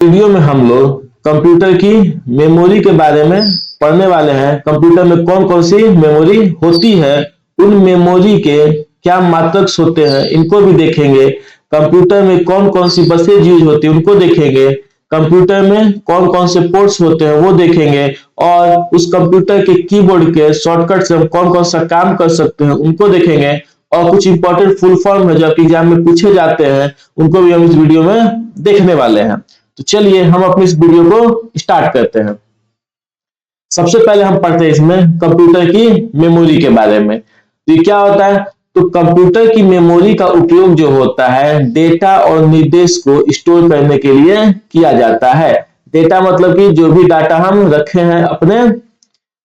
Video में हम लोग कंप्यूटर की मेमोरी के बारे में पढ़ने वाले हैं। कंप्यूटर में कौन कौन सी मेमोरी होती है, उन मेमोरी के क्या मात्रक होते हैं, इनको भी देखेंगे। कंप्यूटर में कौन कौन सी बसेज यूज होती है उनको देखेंगे। कंप्यूटर में कौन कौन से पोर्ट्स होते हैं वो देखेंगे। और उस कंप्यूटर के कीबोर्ड के शॉर्टकट से हम कौन कौन सा काम कर सकते हैं उनको देखेंगे। और कुछ इंपॉर्टेंट फुल फॉर्म है जो आपके एग्जाम में पूछे जाते हैं, उनको भी हम इस वीडियो में देखने वाले हैं। तो चलिए हम अपनी इस वीडियो को स्टार्ट करते हैं। सबसे पहले हम पढ़ते हैं इसमें कंप्यूटर की मेमोरी के बारे में। तो ये क्या होता है? तो कंप्यूटर की मेमोरी का उपयोग जो होता है डेटा और निर्देश को स्टोर करने के लिए किया जाता है। डेटा मतलब कि जो भी डाटा हम रखे हैं अपने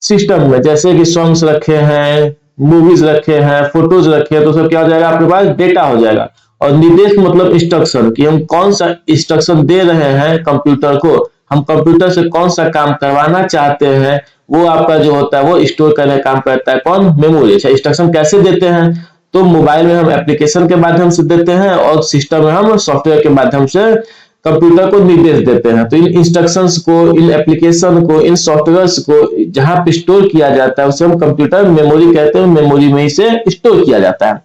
सिस्टम में, जैसे कि सॉन्ग्स रखे हैं, मूवीज रखे हैं, फोटोज रखे हैं, तो सब क्या हो जाएगा, आपके पास डेटा हो जाएगा। और निर्देश मतलब इंस्ट्रक्शन, कि हम कौन सा इंस्ट्रक्शन दे रहे हैं कंप्यूटर को, हम कंप्यूटर से कौन सा काम करवाना चाहते हैं, वो आपका जो होता है वो स्टोर करने का काम करता है कौन, मेमोरी। अच्छा, इंस्ट्रक्शन कैसे देते हैं? तो मोबाइल में हम एप्लीकेशन के माध्यम से देते हैं और सिस्टम में हम सॉफ्टवेयर के माध्यम से कंप्यूटर को निर्देश देते हैं। तो इन इंस्ट्रक्शंस को, इन एप्लीकेशन को, इन सॉफ्टवेयर्स को जहां पे स्टोर किया जाता है उसे हम कंप्यूटर मेमोरी कहते हैं। मेमोरी में इसे स्टोर किया जाता है।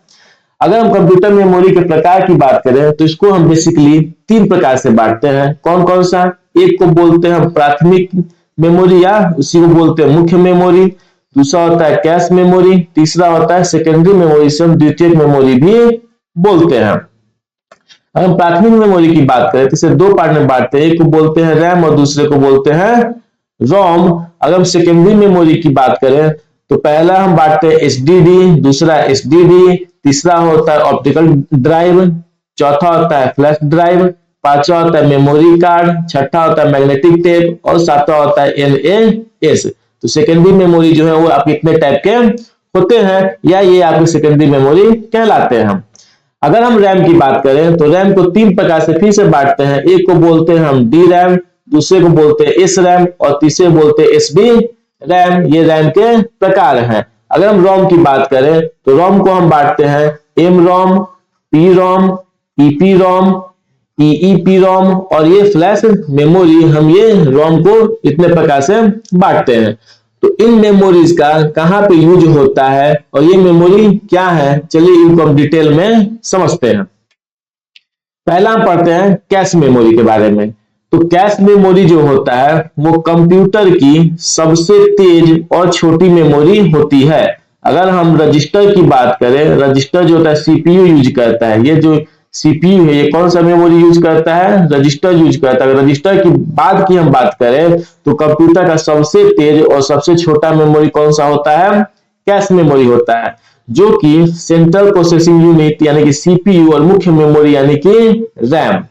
अगर हम कंप्यूटर मेमोरी के प्रकार की बात करें तो इसको हम बेसिकली 3 प्रकार से बांटते हैं। कौन कौन सा? एक को बोलते हैं प्राथमिक मेमोरी या उसी को बोलते हैं मुख्य मेमोरी। दूसरा होता है कैश मेमोरी। तीसरा होता है सेकेंडरी मेमोरी, से हम द्वितीयक मेमोरी भी बोलते हैं। अगर हम प्राथमिक मेमोरी की बात करें तो इसे 2 पार्ट में बांटते हैं। एक को बोलते हैं रैम और दूसरे को बोलते हैं रोम। अगर हम सेकेंडरी मेमोरी की बात करें तो पहला हम बांटते हैं एसडीडी, दूसरा एसडीडी, तीसरा होता है ऑप्टिकल ड्राइव, चौथा होता है फ्लैश ड्राइव, पांचवा होता है मेमोरी कार्ड, छठा होता है मैग्नेटिक टेप और सातवां होता है एनएएस। तो सेकेंडरी मेमोरी जो है वो आप कितने टाइप के होते हैं, या ये आपके सेकेंडरी मेमोरी कहलाते हैं। अगर हम रैम की बात करें तो रैम को 3 प्रकार से फिर से बांटते हैं। एक को बोलते हैं हम डी रैम, दूसरे को बोलते हैं एस रैम और तीसरे बोलते हैं एसबी रैम। ये रैम के प्रकार हैं। अगर हम रोम की बात करें तो रोम को हम बांटते हैं एम रोम, पी रोम, ईपी रोम, ईईपी रोम और ये फ्लैश मेमोरी, हम ये रोम को इतने प्रकार से बांटते हैं। तो इन मेमोरीज का कहां पे यूज होता है और ये मेमोरी क्या है, चलिए इनको हम डिटेल में समझते हैं। पहला हम पढ़ते हैं कैश मेमोरी के बारे में। तो कैश मेमोरी जो होता है वो कंप्यूटर की सबसे तेज और छोटी मेमोरी होती है। अगर हम रजिस्टर की बात करें, रजिस्टर जो होता है सीपीयू यूज करता है। ये जो सीपीयू है ये कौन सा मेमोरी यूज करता है, रजिस्टर यूज करता है। अगर रजिस्टर की बाद की हम बात करें तो कंप्यूटर का सबसे तेज और सबसे छोटा मेमोरी कौन सा होता है, कैश मेमोरी होता है, जो कि सेंट्रल प्रोसेसिंग यूनिट यानी कि सीपीयू और मुख्य मेमोरी यानी कि रैम,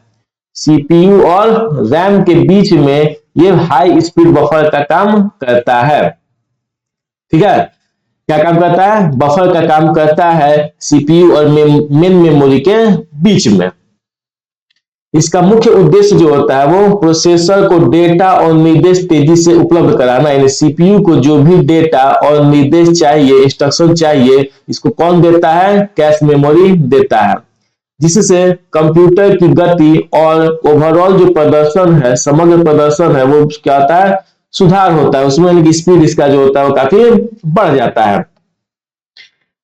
सीपीयू और रैम के बीच में ये हाई स्पीड बफर का काम करता है। ठीक है, क्या काम करता है, बफर का काम करता है सीपीयू और मेन मेमोरी के बीच में। इसका मुख्य उद्देश्य जो होता है वो प्रोसेसर को डेटा और निर्देश तेजी से उपलब्ध कराना, यानी सीपीयू को जो भी डेटा और निर्देश चाहिए, इंस्ट्रक्शन चाहिए, इसको कौन देता है, कैश मेमोरी देता है। जिससे कंप्यूटर की गति और ओवरऑल जो प्रदर्शन है, समग्र प्रदर्शन है, वो क्या होता है, सुधार होता है उसमें, स्पीड इसका जो होता है वो काफी बढ़ जाता है।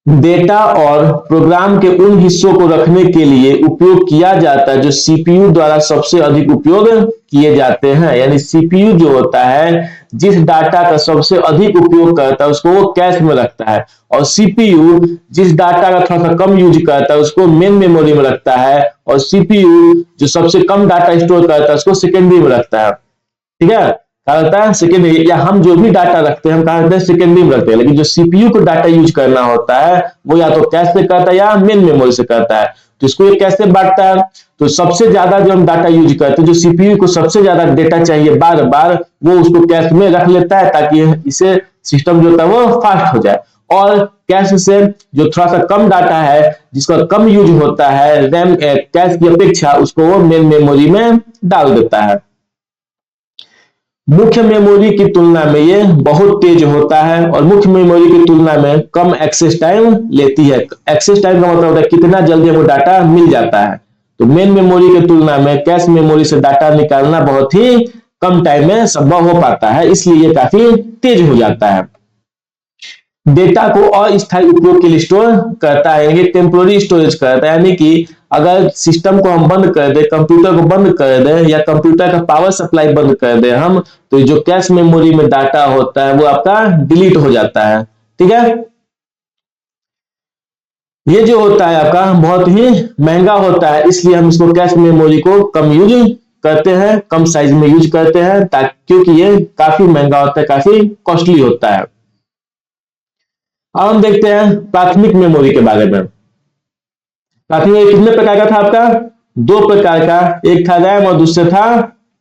डेटा और प्रोग्राम के उन हिस्सों को रखने के लिए उपयोग किया जाता है जो सीपीयू द्वारा सबसे अधिक उपयोग किए जाते हैं। यानी सीपीयू जो होता है जिस डाटा का सबसे अधिक उपयोग करता है उसको वो कैश में रखता है, और सीपीयू जिस डाटा का थोड़ा सा कम यूज करता है उसको मेन मेमोरी में रखता है, और सीपीयू जो सबसे कम डाटा स्टोर करता है उसको सेकेंडरी में रखता है। ठीक है, कहा जाता है सेकेंडरी, या हम जो भी डाटा रखते हैं हम कहा जाते हैं सेकेंडरी में रखते हैं। लेकिन जो सीपीयू को डाटा यूज करना होता है वो या तो कैश से करता है या मेन मेमोरी से करता है। तो इसको ये कैसे बांटता है, तो सबसे ज्यादा जो हम डाटा यूज करते हैं, जो सीपीयू को सबसे ज्यादा डेटा चाहिए बार बार, वो उसको कैश में रख लेता है ताकि इसे सिस्टम जो होता है वो फास्ट हो जाए। और कैश से जो थोड़ा सा कम डाटा है जिसका कम यूज होता है रैम कैश की अपेक्षा, उसको वो मेन मेमोरी में डाल देता है। मुख्य मेमोरी की तुलना में ये बहुत तेज होता है और मुख्य मेमोरी की तुलना में कम एक्सेस टाइम लेती है। एक्सेस टाइम का मतलब होता है कितना जल्दी हमको डाटा मिल जाता है। तो मेन मेमोरी के तुलना में कैश मेमोरी से डाटा निकालना बहुत ही कम टाइम में संभव हो पाता है, इसलिए ये काफी तेज हो जाता है। डेटा को अस्थायी उपयोग के लिए स्टोर करता है, यानी कि टेम्पोररी स्टोरेज करता है, यानी कि अगर सिस्टम को हम बंद कर दे, कंप्यूटर को बंद कर दे या कंप्यूटर का पावर सप्लाई बंद कर दे हम, तो जो कैश मेमोरी में डाटा होता है वो आपका डिलीट हो जाता है। ठीक है, ये जो होता है आपका बहुत ही महंगा होता है, इसलिए हम इसको कैश मेमोरी को कम यूज करते हैं, कम साइज में यूज करते हैं, ताकि क्योंकि ये काफी महंगा होता है, काफी कॉस्टली होता है। अब हम देखते हैं प्राथमिक मेमोरी के बारे में। प्राथमिक मेमोरी कितने प्रकार का था आपका? दो प्रकार का, एक था रैम और दूसरा था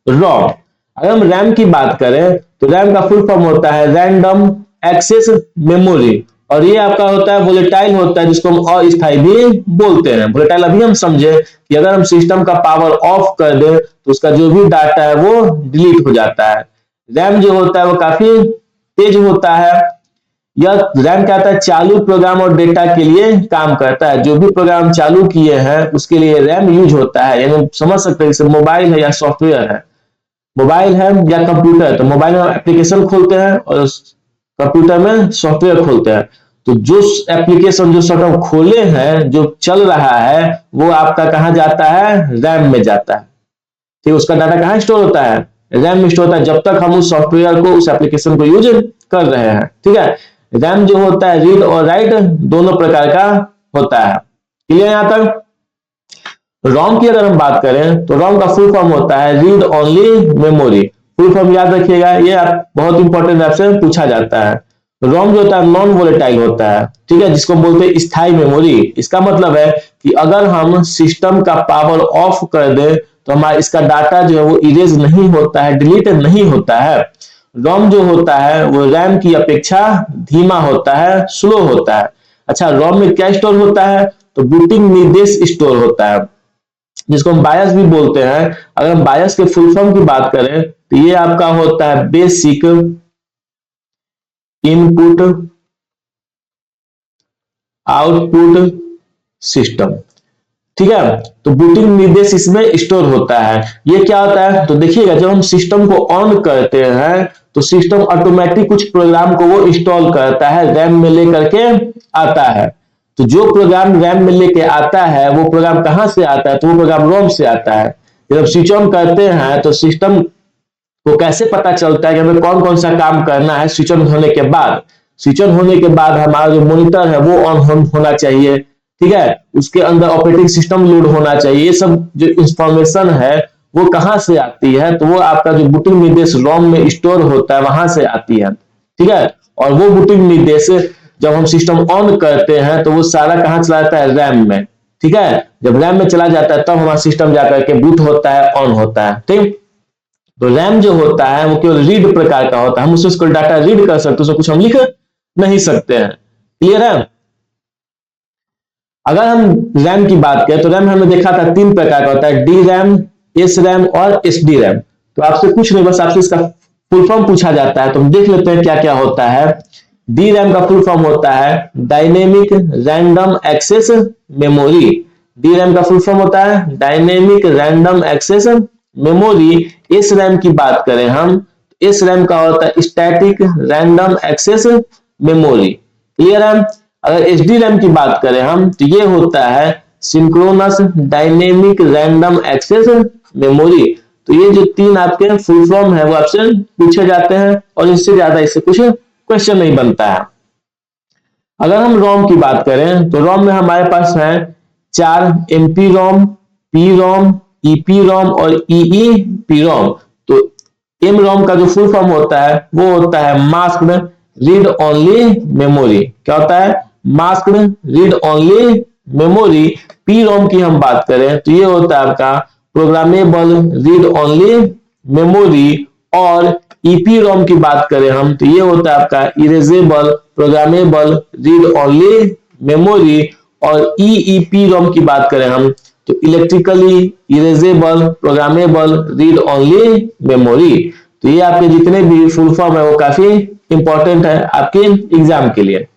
रॉम। अगर हम रैम की बात करें तो रैम का फुल फॉर्म होता है रैंडम एक्सेस मेमोरी, और ये आपका होता है वोलेटाइल होता है, जिसको हम अस्थायी भी बोलते हैं। वोलेटाइल अभी हम समझे कि अगर हम सिस्टम का पावर ऑफ कर दें तो उसका जो भी डाटा है वो डिलीट हो जाता है। रैम जो होता है वो काफी तेज होता है। यह रैम क्या होता है? चालू प्रोग्राम और डेटा के लिए काम करता है। जो भी प्रोग्राम चालू किए हैं उसके लिए रैम यूज होता है, यानी समझ सकते हैं जैसे मोबाइल है या सॉफ्टवेयर है, मोबाइल है या कंप्यूटर है, तो मोबाइल में एप्लीकेशन खोलते हैं और कंप्यूटर में सॉफ्टवेयर खोलते हैं। तो जो एप्लीकेशन जो सॉफ्टवेयर खोले हैं, जो चल रहा है, वो आपका कहाँ जाता है? रैम में जाता है। ठीक, उसका डाटा कहाँ स्टोर होता है? रैम में स्टोर होता है, जब तक हम उस सॉफ्टवेयर को, उस एप्लीकेशन को यूज कर रहे हैं। ठीक है, रैम जो होता है रीड और राइट दोनों प्रकार का होता है। क्लियर यहां तक? रोम की अगर हम बात करें तो रोम का फुल फॉर्म होता है read only memory. Full form याद रखिएगा, ये आप बहुत इंपॉर्टेंट आपसे पूछा जाता है। रोम जो होता है नॉन वोलेटाइल होता है, ठीक है, जिसको बोलते हैं स्थायी मेमोरी। इसका मतलब है कि अगर हम सिस्टम का पावर ऑफ कर दें तो हमारा इसका डाटा जो है वो इरेज नहीं होता है, डिलीट नहीं होता है। रोम जो होता है वो रैम की अपेक्षा धीमा होता है, स्लो होता है। अच्छा, रोम में क्या स्टोर होता है? तो बूटिंग निर्देश स्टोर होता है, जिसको हम बायस भी बोलते हैं। अगर हम बायस के फुल फॉर्म की बात करें तो ये आपका होता है बेसिक इनपुट आउटपुट सिस्टम। ठीक है, तो बूटिंग निर्देश इसमें स्टोर होता है। ये क्या होता है? तो देखिएगा, जब हम सिस्टम को ऑन करते हैं तो सिस्टम ऑटोमेटिक कुछ प्रोग्राम को वो इंस्टॉल करता है, रैम में लेकर के आता है। तो जो प्रोग्राम रैम में लेके आता है वो प्रोग्राम कहां से आता है? तो वो प्रोग्राम रोम से आता है। जब स्विच ऑन करते हैं तो सिस्टम को कैसे पता चलता है कि हमें कौन कौन सा काम करना है? स्विच ऑन होने के बाद, स्विच ऑन होने के बाद हमारा जो मॉनिटर है वो ऑन होना चाहिए। ठीक है, उसके अंदर ऑपरेटिंग सिस्टम लोड होना चाहिए। ये सब जो इंफॉर्मेशन है वो कहां से आती है? तो वो आपका जो बूटिंग निर्देश रोम में स्टोर होता है वहां से आती है। ठीक है, और वो बूटिंग निर्देश जब हम सिस्टम ऑन करते हैं तो वो सारा कहां चला जाता है? रैम में। ठीक है, जब रैम में चला जाता है तब हमारा सिस्टम जाकर के बूट होता है, ऑन होता है। ठीक, तो रैम जो होता है वो केवल रीड प्रकार का होता है, हम उसको डाटा रीड कर सकते हैं, उसमें कुछ हम लिख नहीं सकते हैं। क्लियर है? अगर हम रैम की बात करें तो रैम हमने देखा था तीन प्रकार का होता है, डी रैम, एस रैम और एस डी रैम। तो आपसे कुछ नहीं, बस आपसे इसका फुल फॉर्म पूछा जाता है, तो हम देख लेते हैं क्या क्या होता है। डी रैम का फुल फॉर्म होता है dynamic random access memory. D RAM का फुल फॉर्म होता है dynamic random access memory. S RAM की बात करें हम, एस रैम का होता है static random access memory. Clear है? अगर एच डी रैम की बात करें हम तो ये होता है synchronous dynamic random access memory. तो ये जो तीन आपके फुल फॉर्म है वो आपसे पूछे जाते हैं, और इससे ज्यादा इससे कुछ क्वेश्चन नहीं बनता है। अगर हम रोम की बात करें तो रोम में हमारे पास है चार, एमपी रोम, पी रोम, ईपी रोम और ईईपी रोम। तो एम रोम का जो फुल फॉर्म होता है वो होता है मास्क्ड रीड ओनली मेमोरी। क्या होता है? Masked read only memory. P ROM की हम बात करें तो ये होता है आपका प्रोग्रामेबल रीड ओनली मेमोरी। और ईपी रोम की बात करें हम तो ये होता है आपका erasable programmable read only memory. और ईईपी रोम की बात करें हम तो electrically erasable programmable read only memory. तो ये आपके जितने भी फुल फॉर्म है वो काफी इंपॉर्टेंट है आपके एग्जाम के लिए।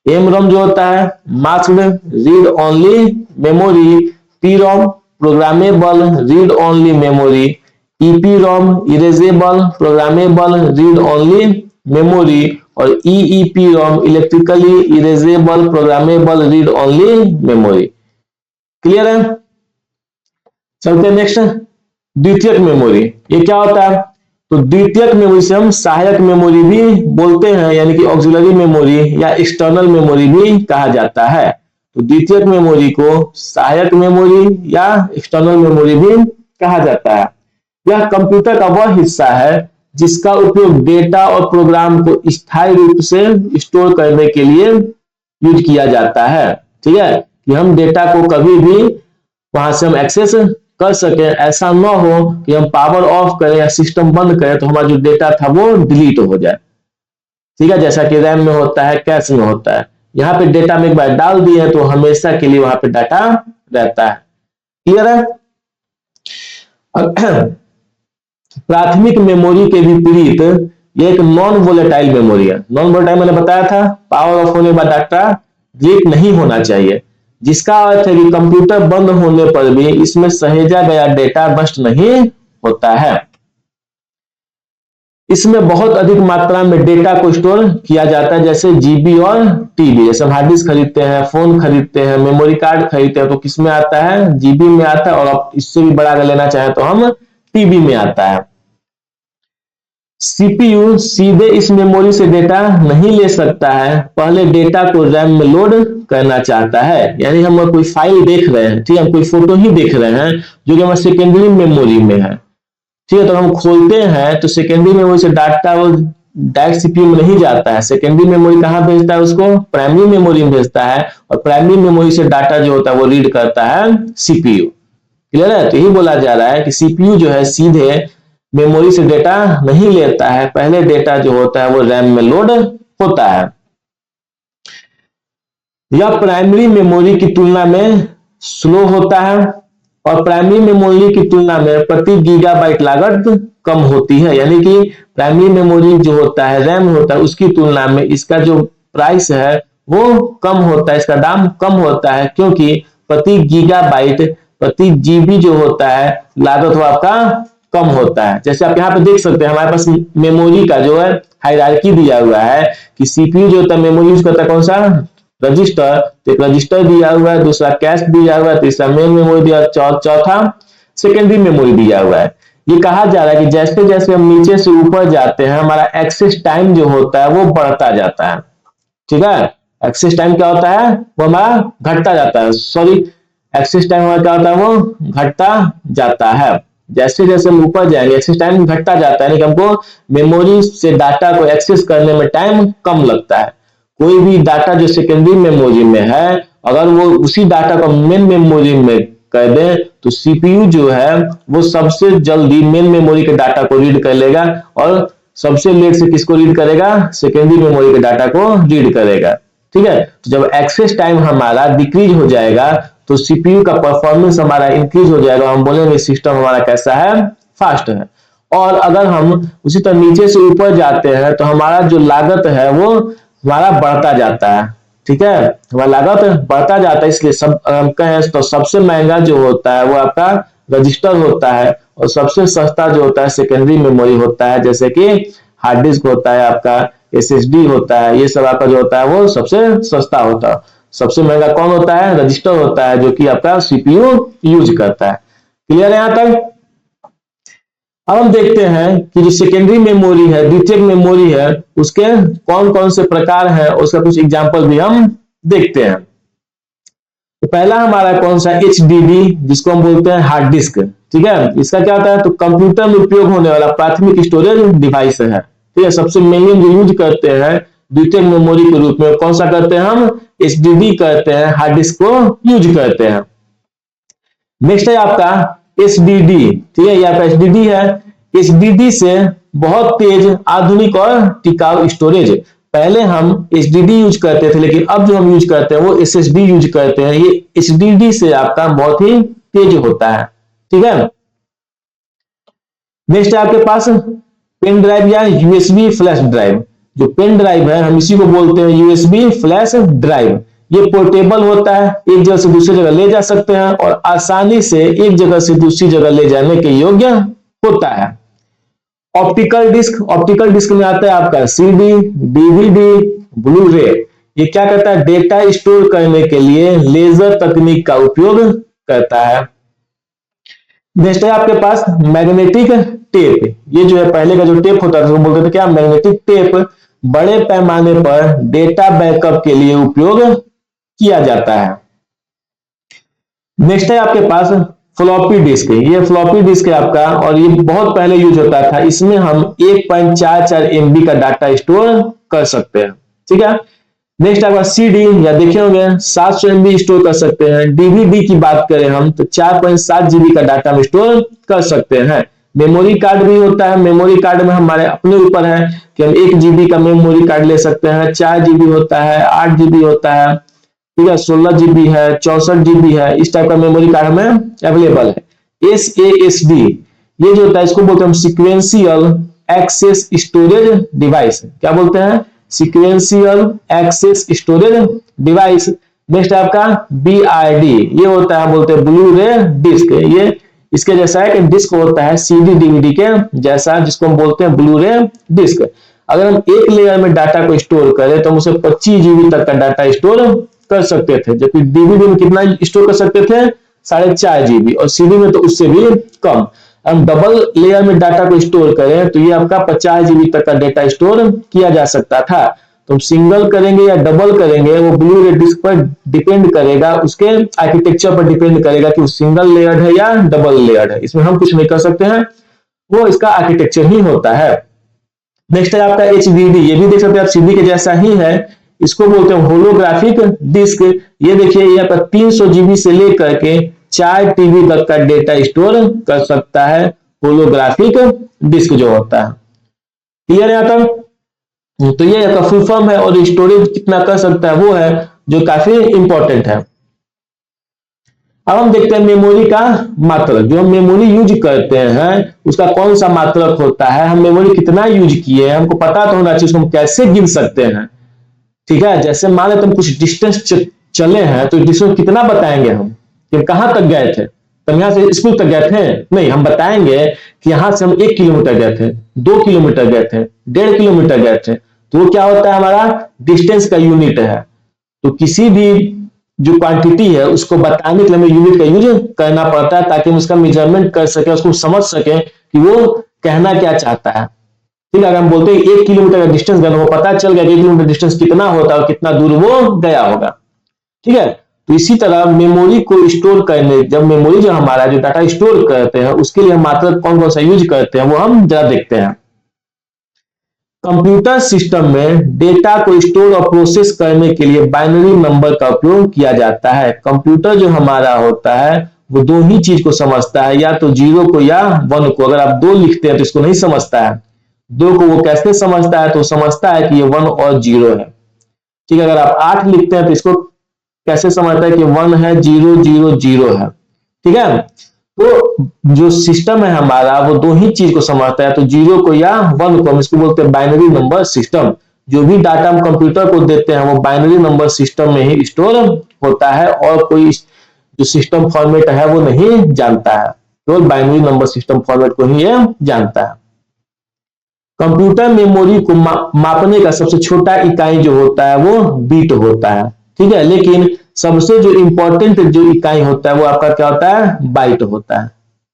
एम रोम जो होता है masked read only memory, P ROM programmable read only memory, EPROM erasable programmable read only memory, और EEPROM electrically erasable programmable read only memory. Clear है? चलते नेक्स्ट, द्वितीयक मेमोरी। ये क्या होता है? तो द्वितीयक मेमोरी से हम सहायक मेमोरी भी बोलते हैं, यानी कि ऑक्सिलरी मेमोरी या एक्सटर्नल मेमोरी भी कहा जाता है। तो द्वितीयक मेमोरी को सहायक मेमोरी या एक्सटर्नल मेमोरी भी कहा जाता है। यह कंप्यूटर का वह हिस्सा है जिसका उपयोग डेटा और प्रोग्राम को स्थायी रूप से स्टोर करने के लिए यूज किया जाता है। ठीक है, कि हम डेटा को कभी भी वहां से हम एक्सेस कर सके, ऐसा ना हो कि हम पावर ऑफ करें या सिस्टम बंद करें तो हमारा जो डेटा था वो डिलीट हो जाए। ठीक है, जैसा कि रैम में होता है, कैश में होता है। यहाँ पे डेटा में एक बार डाल दिए तो हमेशा के लिए वहां पे डाटा रहता है। क्लियर है? प्राथमिक मेमोरी के विपरीत ये एक नॉन वोलेटाइल मेमोरी है। नॉन वोलेटाइल मैंने बताया था, पावर ऑफ होने के बाद डाटा डिलीट नहीं होना चाहिए, जिसका अर्थ है कि कंप्यूटर बंद होने पर भी इसमें सहेजा गया डेटा नष्ट नहीं होता है। इसमें बहुत अधिक मात्रा में डेटा को स्टोर किया जाता है, जैसे जीबी और टीबी। जैसे हम हार्ड डिस्क खरीदते हैं, फोन खरीदते हैं, मेमोरी कार्ड खरीदते हैं, तो किस में आता है? जीबी में आता है, और आप इससे भी बड़ा अगर लेना चाहें तो हम टीबी में आता है। सीपीयू सीधे इस मेमोरी से डेटा नहीं ले सकता है, पहले डेटा को रैम में लोड करना चाहता है। यानी हम कोई फाइल देख रहे हैं, ठीक है, हम कोई फोटो ही देख रहे हैं जो कि हमारे सेकेंडरी मेमोरी में है। ठीक है, तो हम खोलते हैं तो सेकेंडरी मेमोरी से डाटा वो डायरेक्ट सीपीयू में नहीं जाता है। सेकेंडरी मेमोरी कहाँ भेजता है? उसको प्राइमरी मेमोरी में भेजता है, और प्राइमरी मेमोरी से डाटा जो होता है वो रीड करता है सीपीयू। क्लियर है? तो यही बोला जा रहा है कि सीपीयू जो है सीधे मेमोरी से डेटा नहीं लेता है, पहले डेटा जो होता है वो रैम में लोड होता है। यह प्राइमरी मेमोरी की तुलना में स्लो होता है, और प्राइमरी मेमोरी की तुलना में प्रति गीगाबाइट लागत कम होती है। यानी कि प्राइमरी मेमोरी जो होता है, रैम होता है, उसकी तुलना में इसका जो प्राइस है वो कम होता है, इसका दाम कम होता है, क्योंकि प्रति गीगाबाइट, प्रति जीबी जो होता है लागत वो आपका कम होता है। जैसे आप यहाँ पे देख सकते हैं हमारे पास मेमोरी का जो है हायरार्की दिया हुआ है कि सीपीयू जो होता है मेमोरी यूज करता है कौन सा? रजिस्टर। तो एक रजिस्टर दिया हुआ है, दूसरा कैश दिया हुआ है, तीसरा मेन मेमोरी दिया, चौथा सेकेंडरी मेमोरी दिया हुआ है। ये कहा जा रहा है कि जैसे जैसे हम नीचे से ऊपर जाते हैं हमारा एक्सेस टाइम जो होता है वो बढ़ता जाता है। ठीक है, एक्सेस टाइम क्या होता है? वो हमारा घटता जाता है। सॉरी, एक्सेस टाइम हमारा क्या होता है? वो घटता जाता है। जैसे जैसे हम ऊपर जाएंगे एक्सेस टाइम घटता जाता है, यानी कि हमको मेमोरी से डाटा को एक्सेस करने में टाइम कम लगता है। कोई भी डाटा जो सेकेंडरी मेमोरी में है, अगर वो उसी डाटा को मेन मेमोरी में कर दे तो सीपीयू जो है वो सबसे जल्दी मेन मेमोरी के डाटा को रीड कर लेगा, और सबसे लेट से किसको रीड करेगा? सेकेंडरी मेमोरी के डाटा को रीड करेगा। ठीक है, तो जब एक्सेस टाइम हमारा डिक्रीज हो जाएगा तो सीपीयू का परफॉर्मेंस हमारा इंक्रीज हो जाएगा, हम बोलेंगे सिस्टम हमारा कैसा है? फास्ट है। और अगर हम उसी तरह नीचे से ऊपर जाते हैं तो हमारा जो लागत है वो हमारा बढ़ता जाता है। ठीक है, हमारा लागत बढ़ता जाता है, इसलिए सब हम कहें तो सबसे महंगा जो होता है वो आपका रजिस्टर होता है, और सबसे सस्ता जो होता है सेकेंडरी मेमोरी होता है, जैसे कि हार्ड डिस्क होता है, आपका एसएसडी होता है। ये सब आपका जो होता है वो सबसे सस्ता होता है। सबसे महंगा कौन होता है? रजिस्टर होता है, जो कि आपका सीपीयू यूज करता है। क्लियर है यहाँ तक? अब हम देखते हैं कि जो सेकेंडरी मेमोरी है, द्वितीयक मेमोरी है, उसके कौन कौन से प्रकार हैं, उसका कुछ एग्जांपल भी हम देखते हैं। तो पहला हमारा कौन सा? एचडीडी, जिसको हम बोलते हैं हार्ड डिस्क। ठीक है, इसका क्या होता है? तो कंप्यूटर में उपयोग होने वाला प्राथमिक स्टोरेज डिवाइस है। ठीक है, सबसे मेनली जो यूज करते हैं द्वितीयक मेमोरी के रूप में कौन सा करते हैं? हम एचडीडी करते हैं, हार्ड डिस्क को यूज करते हैं। नेक्स्ट है आपका एचडीडी। ठीक है, ये आपका एचडीडी है। एचडीडी से बहुत तेज, आधुनिक और टिकाऊ स्टोरेज। पहले हम एचडीडी यूज करते थे, लेकिन अब जो हम यूज करते हैं वो एसएसडी यूज करते हैं। ये एचडीडी से आपका बहुत ही तेज होता है। ठीक है, नेक्स्ट है आपके पास पेन ड्राइव या यूएसबी फ्लैश ड्राइव। जो पेन ड्राइव है हम इसी को बोलते हैं यूएसबी फ्लैश ड्राइव। ये पोर्टेबल होता है, एक जगह से दूसरी जगह ले जा सकते हैं और आसानी से एक जगह से दूसरी जगह ले जाने के योग्य होता है। ऑप्टिकल डिस्क में आता है आपका सीडी, डीवीडी, ब्लू रे। ये क्या करता है, डेटा स्टोर करने के लिए लेजर तकनीक का उपयोग करता है। नेक्स्ट है आपके पास मैग्नेटिक टेप। ये जो है पहले का जो टेप होता था, बोलते थे क्या, मैग्नेटिक टेप बड़े पैमाने पर डेटा बैकअप के लिए उपयोग किया जाता है। नेक्स्ट है आपके पास फ्लॉपी डिस्क। ये फ्लॉपी डिस्क है आपका, और ये बहुत पहले यूज होता था। इसमें हम 1.44 MB का डाटा स्टोर कर सकते हैं, ठीक है। नेक्स्ट आपका सीडी, या देखे होंगे 700 MB स्टोर कर सकते हैं। डीवीडी की बात करें हम तो 4.7 GB का डाटा हम स्टोर कर सकते हैं। मेमोरी कार्ड भी होता है। मेमोरी कार्ड में हमारे अपने ऊपर है कि हम 1 GB का मेमोरी कार्ड ले सकते हैं। 4 GB होता है, 8 GB होता है, ठीक है, 16 GB है, 64 GB है। इस टाइप का मेमोरी कार्ड हमें अवेलेबल है। SASD, ये जो होता है इसको बोलते हैं हम सीक्वेंशियल एक्सेस स्टोरेज डिवाइस। क्या बोलते हैं, sequential access storage device. Next आपका BRD, ये होता है बोलते हैं ब्लू रे डिस्क। ये इसके जैसा है कि डिस्क होता है CD DVD के जैसा, जिसको हम बोलते हैं ब्लू रे डिस्क। अगर हम एक लेयर में डाटा को स्टोर करें तो हम उसे 25 GB तक का डाटा स्टोर कर सकते थे, जबकि DVD में कितना स्टोर कर सकते थे, 4.5 GB, और CD में तो उससे भी कम। हम डबल लेयर में डाटा को स्टोर करें तो ये आपका 50 GB तक का डेटा स्टोर किया जा सकता था। तो हम सिंगल करेंगे या डबल करेंगे, वो ब्लू रे डिस्क पर डिपेंड करेगा, उसके आर्किटेक्चर पर डिपेंड करेगा कि वो सिंगल लेयर्ड है या डबल लेयर्ड है। इसमें हम कुछ नहीं कर सकते हैं, वो इसका आर्किटेक्चर ही होता है। नेक्स्ट है आपका HDD, ये भी देख सकते हैं आप CD के जैसा ही है। इसको बोलते हैं होलोग्राफिक डिस्क। ये देखिए यहाँ पर 300 GB से लेकर के 4 TB तक का डेटा स्टोर कर सकता है होलोग्राफिक डिस्क जो होता है। क्लियर है यहाँ तक? तो ये आपका फुल फॉर्म है, और स्टोरेज कितना कर सकता है वो है जो काफी इंपॉर्टेंट है। अब हम देखते हैं मेमोरी का मात्रक। जो हम मेमोरी यूज करते हैं उसका कौन सा मात्रक होता है, हम मेमोरी कितना यूज किए हैं हमको पता तो होना चाहिए, उसको हम कैसे गिन सकते हैं, ठीक है। जैसे मान लेते हम कुछ डिस्टेंस चले हैं तो डिस्टेंस कितना बताएंगे हम कि कहां तक गए थे। तो यहां से स्कूल तक गए थे नहीं, हम बताएंगे कि यहां से हम 1 किलोमीटर गए थे, 2 किलोमीटर गए थे, 1.5 किलोमीटर गए थे। तो वो क्या होता है, हमारा डिस्टेंस का यूनिट है। तो किसी भी जो क्वांटिटी है उसको बताने के लिए हमें यूनिट का यूज करना पड़ता है, ताकि हम उसका मेजरमेंट कर सके, उसको समझ सके कि वो कहना क्या चाहता है। ठीक है, अगर हम बोलते हैं 1 किलोमीटर का डिस्टेंस गया, वो पता चल गया कि 1 किलोमीटर डिस्टेंस कितना होता है और कितना दूर वो गया होगा। ठीक है, तो इसी तरह मेमोरी को स्टोर करने, जब मेमोरी जो हमारा जो डाटा स्टोर करते हैं उसके लिए हम मात्रक कौन कौन सा यूज करते हैं वो हम जरा देखते हैं। कंप्यूटर सिस्टम में डेटा को स्टोर और प्रोसेस करने के लिए बाइनरी नंबर का उपयोग किया जाता है। कंप्यूटर जो हमारा होता है वो दो ही चीज को समझता है, या तो 0 को या 1 को। अगर आप 2 लिखते हैं तो इसको नहीं समझता है, 2 को वो कैसे समझता है, तो समझता है कि ये 1 और 0 है। ठीक है, अगर आप 8 लिखते हैं तो इसको कैसे समझता है कि 1 है, 0 0 0 है। ठीक है, तो जो सिस्टम है हमारा वो दो ही चीज को समझता है, तो 0 को या 1 को, हम इसको बोलते हैं बाइनरी नंबर सिस्टम। जो भी डाटा हम कंप्यूटर को देते हैं वो बाइनरी नंबर सिस्टम में ही स्टोर होता है, और कोई जो सिस्टम फॉर्मेट है वो नहीं जानता है, केवल बाइनरी नंबर सिस्टम फॉर्मेट को ही ये जानता है। कंप्यूटर मेमोरी को मापने का सबसे छोटा इकाई जो होता है वो बीट होता है। ठीक है, लेकिन सबसे जो इंपॉर्टेंट जो इकाई होता है वो आपका क्या होता है, बाइट होता है।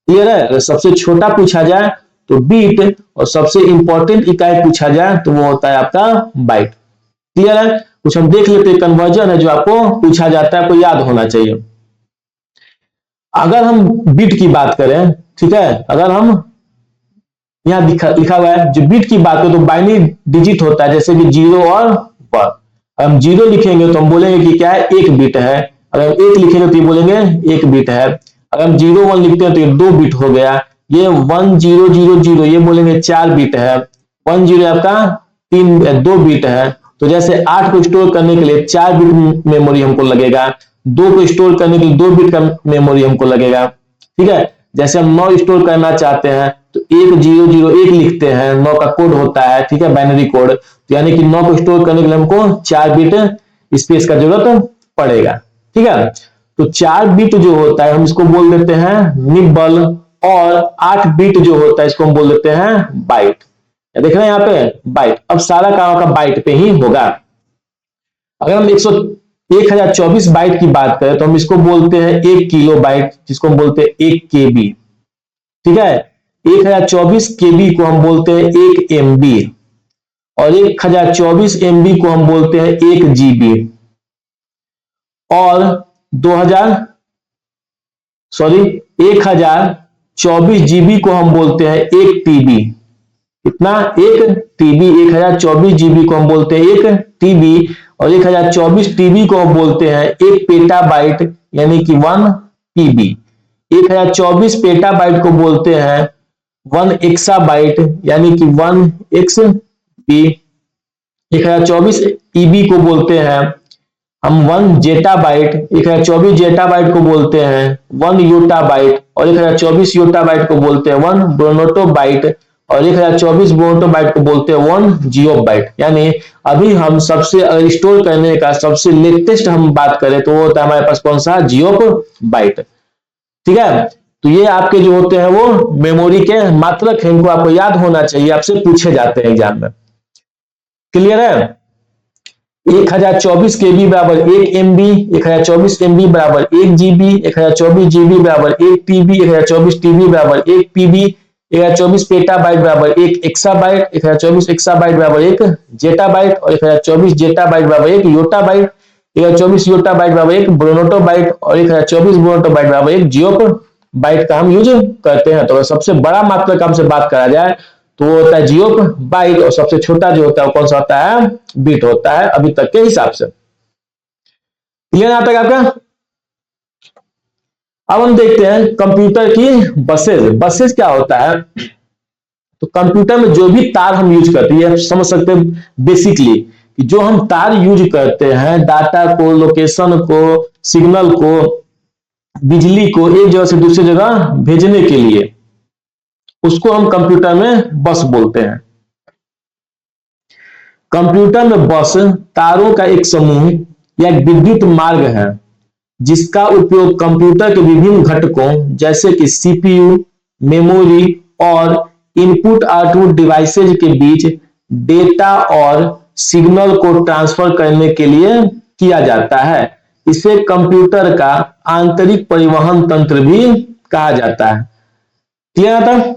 क्लियर है, अगर सबसे छोटा पूछा जाए तो बीट, और सबसे इंपॉर्टेंट इकाई पूछा जाए तो वो होता है आपका बाइट। क्लियर है, कुछ हम देख लेते हैं कन्वर्जन है जो आपको पूछा जाता है, आपको याद होना चाहिए। अगर हम बीट की बात करें, ठीक है, अगर हम यहां लिखा हुआ है जो बीट की बात करें तो बाइनरी डिजिट होता है, जैसे कि 0 और 1। हम 0 लिखेंगे तो हम बोलेंगे कि क्या है, 1 बिट है। अगर हम 1 लिखेंगे तो ये बोलेंगे 1 बिट है। अगर हम 0 1 लिखते हैं तो ये 2 बिट हो गया। ये 1 0 0 0 ये बोलेंगे 4 बिट है। 1 0 आपका 2 बिट है। तो जैसे 8 को स्टोर करने के लिए 4 बिट मेमोरी हमको लगेगा, 2 को स्टोर करने के लिए 2 बिट का मेमोरी हमको लगेगा। ठीक है, जैसे हम 9 स्टोर करना चाहते हैं तो 1 0 0 1 लिखते हैं, 9 का कोड होता है, ठीक है, बाइनरी कोड। तो यानी कि 9 को स्टोर करने के लिए हमको 4 बिट स्पेस का जरूरत पड़ेगा। ठीक है, तो 4 बिट जो होता है हम इसको बोल देते हैं निबल, और 8 बिट जो होता है इसको हम बोल देते हैं बाइट। देख रहे हैं यहाँ पे बाइट। अब सारा काम का बाइट पे ही होगा। अगर हम 1024 बाइट की बात करें तो हम इसको बोलते हैं 1 किलो बाइट, जिसको हम बोलते हैं 1 केबी। ठीक है, 1024 केबी को हम बोलते हैं 1 एमबी, और 1024 एमबी को हम बोलते हैं 1 जीबी, और 1024 जीबी को हम बोलते हैं 1 टीबी। कितना? 1 टीबी। 1024 जीबी को हम बोलते हैं 1 टीबी, और 1024 टीबी को हम बोलते हैं 1 पेटाबाइट, यानी कि 1 पीबी। 1024 पेटाबाइट को बोलते हैं 1 एक्साबाइट, यानी कि 1 एक्सबी। 1024 ईबी को बोलते हैं हम 1 जेटाबाइट। 1024 जेटाबाइट को बोलते हैं 1 योटाबाइट, और 1024 योटाबाइट को बोलते हैं 1 ब्रोनोटोबाइट, और 1024 ब्रोनोटोबाइट को बोलते हैं 1 जियोबाइट। यानी अभी हम सबसे स्टोर करने का सबसे लेटेस्ट हम बात करें तो वो होता है हमारे पास कौन सा? जियोबाइट। ठीक है, तो ये आपके जो होते हैं वो मेमोरी के मात्रक हैं, इनको आपको याद होना चाहिए, आपसे पूछे जाते हैं एग्जाम में। क्लियर है? 1024 केबी बराबर 1 एमबी, 1024 एमबी बराबर 1 जीबी, 1024 जीबी बराबर 1 टीबी, 1024 टीबी बराबर 1 पीबी, 1024 पेटाबाइट बराबर 1 एक्साबाइट, 1024 एक्साबाइट बराबर 1 जेटाबाइट, और 1024 जेटाबाइट बराबर 1 योटाबाइट, 1024 योटाबाइट बराबर 1 ब्रोनोटोबाइट, और 1024 ब्रोनोटोबाइट बराबर 1 जियोबाइट का हम यूज करते हैं। तो सबसे बड़ा मात्रक हमसे बात करा जाए तो वो होता है जियोबाइट, और सबसे छोटा जो होता है वो कौन सा होता है? बिट होता है, अभी तक के हिसाब से। क्लियर यहाँ तक आपका? अब हम देखते हैं कंप्यूटर की बसेज। बसेज क्या होता है? तो कंप्यूटर में जो भी तार हम यूज करते हैं, समझ सकते हैं बेसिकली कि जो हम तार यूज करते हैं डाटा को, लोकेशन को, सिग्नल को, बिजली को एक जगह से दूसरी जगह भेजने के लिए, उसको हम कंप्यूटर में बस बोलते हैं। कंप्यूटर में बस तारों का एक समूह या विद्युत मार्ग है जिसका उपयोग कंप्यूटर के विभिन्न घटकों जैसे कि सीपीयू, मेमोरी और इनपुट आउटपुट डिवाइसेज के बीच डेटा और सिग्नल को ट्रांसफर करने के लिए किया जाता है। इसे कंप्यूटर का आंतरिक परिवहन तंत्र भी कहा जाता है। क्लियर था?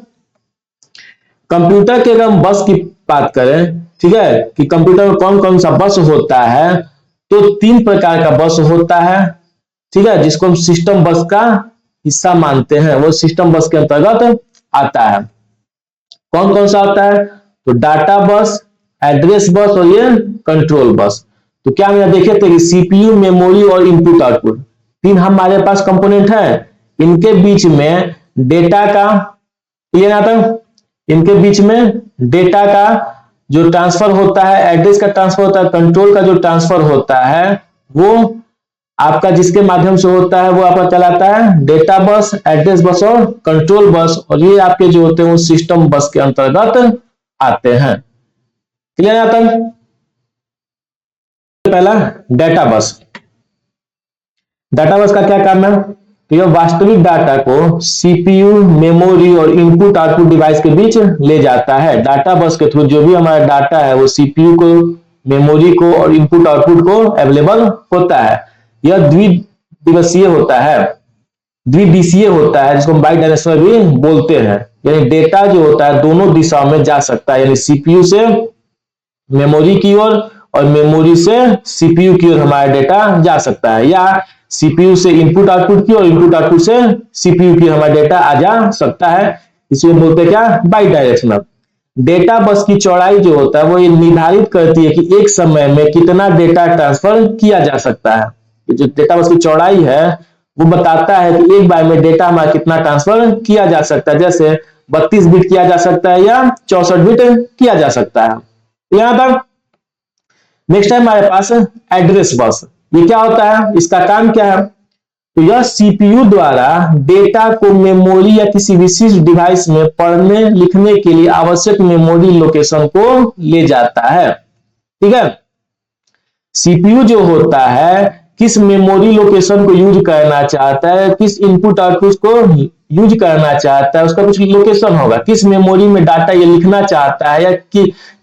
कंप्यूटर के अगर हम बस की बात करें, ठीक है, कि कंप्यूटर में कौन कौन सा बस होता है, तो 3 प्रकार का बस होता है। ठीक है, जिसको हम सिस्टम बस का हिस्सा मानते हैं, वो सिस्टम बस के अंतर्गत आता है। कौन कौन सा होता है? तो डाटा बस, एड्रेस बस और ये कंट्रोल बस। तो क्या हम यहाँ देखे थे कि सीपीयू, मेमोरी और इनपुट आउटपुट 3 हमारे पास कंपोनेंट है। इनके बीच में डेटा का, ये ना था, इनके बीच में डेटा का जो ट्रांसफर होता है, एड्रेस का ट्रांसफर होता है, कंट्रोल का जो ट्रांसफर होता है, वो आपका जिसके माध्यम से होता है वो आपका कहलाता है डेटा बस, एड्रेस बस और कंट्रोल बस, और ये आपके जो होते हैं वो सिस्टम बस के अंतर्गत आते हैं। क्लियर आता है? पहला डेटा बस। डेटा बस का क्या काम है? तो यह वास्तविक डाटा को सीपीयू, मेमोरी और इनपुट आउटपुट डिवाइस के बीच ले जाता है। डाटा बस के थ्रू जो भी हमारा डाटा है वो सीपीयू को, मेमोरी को और इनपुट आउटपुट को अवेलेबल होता है। यह द्विदिवसीय होता है, द्विदिशीय होता है, जिसको हम बाई डायरेक्शनल भी बोलते हैं। यानी डेटा जो होता है दोनों दिशाओं में जा सकता है, यानी सीपीयू से मेमोरी की ओर और मेमोरी से सीपीयू की ओर हमारा डेटा जा सकता है, या सीपीयू से इनपुट आउटपुट की और इनपुट आउटपुट से सीपीयू की हमारा डेटा आ जा सकता है। इसे बोलते हैं क्या? By directional. डेटा बस की चौड़ाई जो होता है वो ये निर्धारित करती है कि एक समय में कितना डेटा ट्रांसफर किया जा सकता है। जो डेटा बस की चौड़ाई है वो बताता है कि एक बार में डेटा हमारा कितना ट्रांसफर किया जा सकता है। जैसे 32 बिट किया जा सकता है या 64 बिट किया जा सकता है। यहां तक। नेक्स्ट है हमारे पास एड्रेस बस। ये क्या होता है? इसका काम क्या है? तो यह सीपीयू द्वारा डेटा को मेमोरी या किसी विशिष्ट डिवाइस में पढ़ने लिखने के लिए आवश्यक मेमोरी लोकेशन को ले जाता है। ठीक है, सीपीयू जो होता है किस मेमोरी लोकेशन को यूज करना चाहता है, किस इनपुट आउटपुट को यूज करना चाहता है, उसका कुछ लोकेशन होगा। किस मेमोरी में डाटा ये लिखना चाहता है या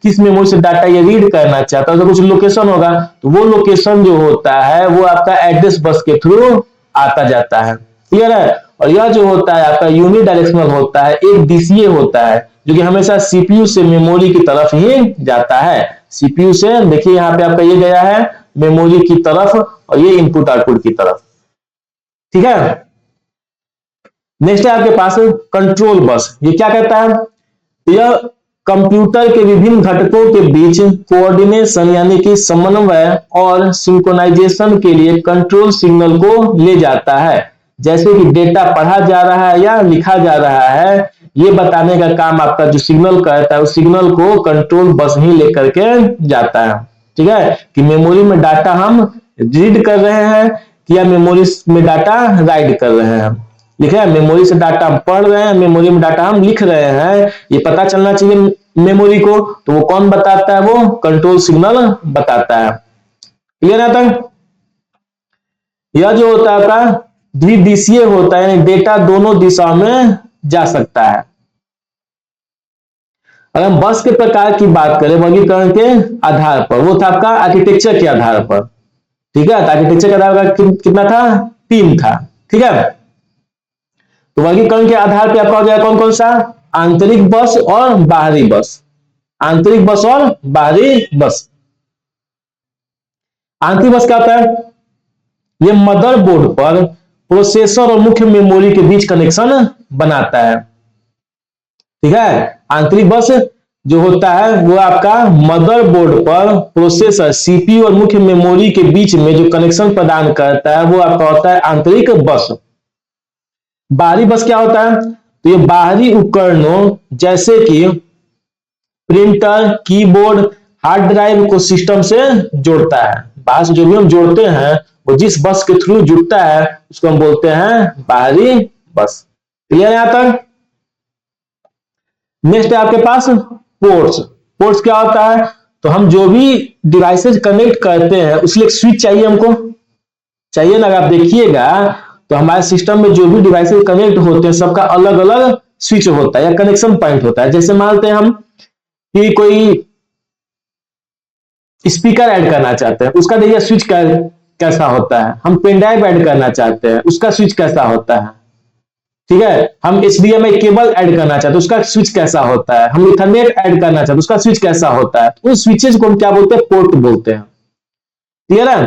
किस मेमोरी से डाटा ये रीड करना चाहता है, उसका कुछ लोकेशन होगा। तो वो लोकेशन जो होता है वो आपका एड्रेस बस के थ्रू आता जाता है। क्लियर है। और यह जो होता है आपका यूनि डायरेक्शनल होता है, एक डीसीए होता है जो कि हमेशा सीपीयू से मेमोरी की तरफ ही जाता है। सीपीयू से देखिए यहाँ पे आपका ये गया है मेमोरी की तरफ और ये इनपुट आउटपुट की तरफ। ठीक है। नेक्स्ट है आपके पास कंट्रोल बस। ये क्या कहता है, यह कंप्यूटर के विभिन्न घटकों के बीच कोऑर्डिनेशन यानी कि समन्वय और सिंक्रोनाइजेशन के लिए कंट्रोल सिग्नल को ले जाता है। जैसे कि डेटा पढ़ा जा रहा है या लिखा जा रहा है, ये बताने का काम आपका जो सिग्नल करता है उस सिग्नल को कंट्रोल बस ही लेकर के जाता है। ठीक है, कि मेमोरी में डाटा हम रीड कर रहे हैं या मेमोरी में डाटा राइट कर रहे हैं। लिखा है मेमोरी से डाटा हम पढ़ रहे हैं, मेमोरी में डाटा हम लिख रहे हैं, ये पता चलना चाहिए मेमोरी को। तो वो कौन बताता है, वो कंट्रोल सिग्नल बताता है। क्लियर है तक। यह जो होता है आपका द्विदिशीय होता है, यानी डेटा दोनों दिशाओं में जा सकता है। अगर हम बस के प्रकार की बात करें वर्गीकरण के आधार पर, वो था आपका आर्किटेक्चर के आधार पर। ठीक है, तो आर्किटेक्चर के आधार पर कितना था, 3 था। ठीक है, तो वर्गीकरण के आधार पे आपका हो जाएगा कौन कौन सा, आंतरिक बस और बाहरी बस। आंतरिक बस और बाहरी बस। आंतरिक बस क्या होता है, ये मदरबोर्ड पर प्रोसेसर और मुख्य मेमोरी के बीच कनेक्शन बनाता है। ठीक है, आंतरिक बस जो होता है वो आपका मदरबोर्ड पर प्रोसेसर सीपीयू और मुख्य मेमोरी के बीच में जो कनेक्शन प्रदान करता है वो आपका होता है आंतरिक बस। बाहरी बस क्या होता है, तो ये बाहरी उपकरणों जैसे कि प्रिंटर, कीबोर्ड, हार्ड ड्राइव को सिस्टम से जोड़ता है। बाहर से जो भी हम जोड़ते हैं वो जिस बस के थ्रू जुड़ता है उसको हम बोलते हैं बाहरी बस। क्लियर है यहां तक। नेक्स्ट है आपके पास पोर्ट्स। पोर्ट्स क्या होता है, तो हम जो भी डिवाइसेज कनेक्ट करते हैं उसके लिए एक स्विच चाहिए, हमको चाहिए ना। अगर आप देखिएगा तो हमारे सिस्टम में जो भी डिवाइसेज कनेक्ट होते हैं सबका अलग अलग स्विच होता है या कनेक्शन पॉइंट होता है। जैसे मानते हैं हम कि कोई स्पीकर ऐड करना चाहते हैं, उसका देखिए स्विच कैसा होता है। हम पेन ड्राइव ऐड करना चाहते हैं, उसका स्विच कैसा होता है। ठीक है, हम HDMI केबल ऐड करना चाहते हैं, उसका स्विच कैसा होता है। हम इथरनेट ऐड करना चाहते हैं, उसका स्विच कैसा होता है। उन स्विचेज को हम क्या बोलते हैं, पोर्ट बोलते हैं। क्लियर है।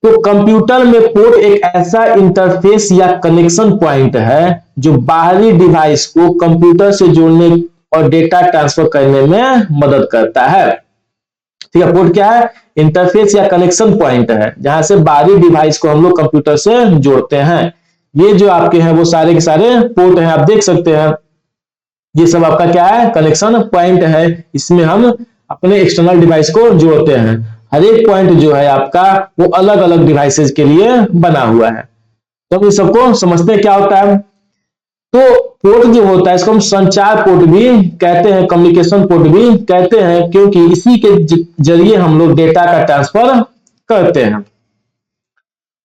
तो कंप्यूटर में पोर्ट एक ऐसा इंटरफेस या कनेक्शन पॉइंट है जो बाहरी डिवाइस को कंप्यूटर से जोड़ने और डेटा ट्रांसफर करने में मदद करता है। ठीक है, पोर्ट क्या है, इंटरफेस या कनेक्शन पॉइंट है जहां से बाहरी डिवाइस को हम लोग कंप्यूटर से जोड़ते हैं। ये जो आपके हैं वो सारे के सारे पोर्ट हैं, आप देख सकते हैं। ये सब आपका क्या है, कनेक्शन पॉइंट है। इसमें हम अपने एक्सटर्नल डिवाइस को जोड़ते हैं। हर एक पॉइंट जो है आपका वो अलग अलग डिवाइसेस के लिए बना हुआ है। तो हम सबको समझते हैं क्या होता है। तो पोर्ट जो होता है इसको हम संचार पोर्ट भी कहते हैं, कम्युनिकेशन पोर्ट भी कहते हैं, क्योंकि इसी के जरिए हम लोग डेटा का ट्रांसफर करते हैं।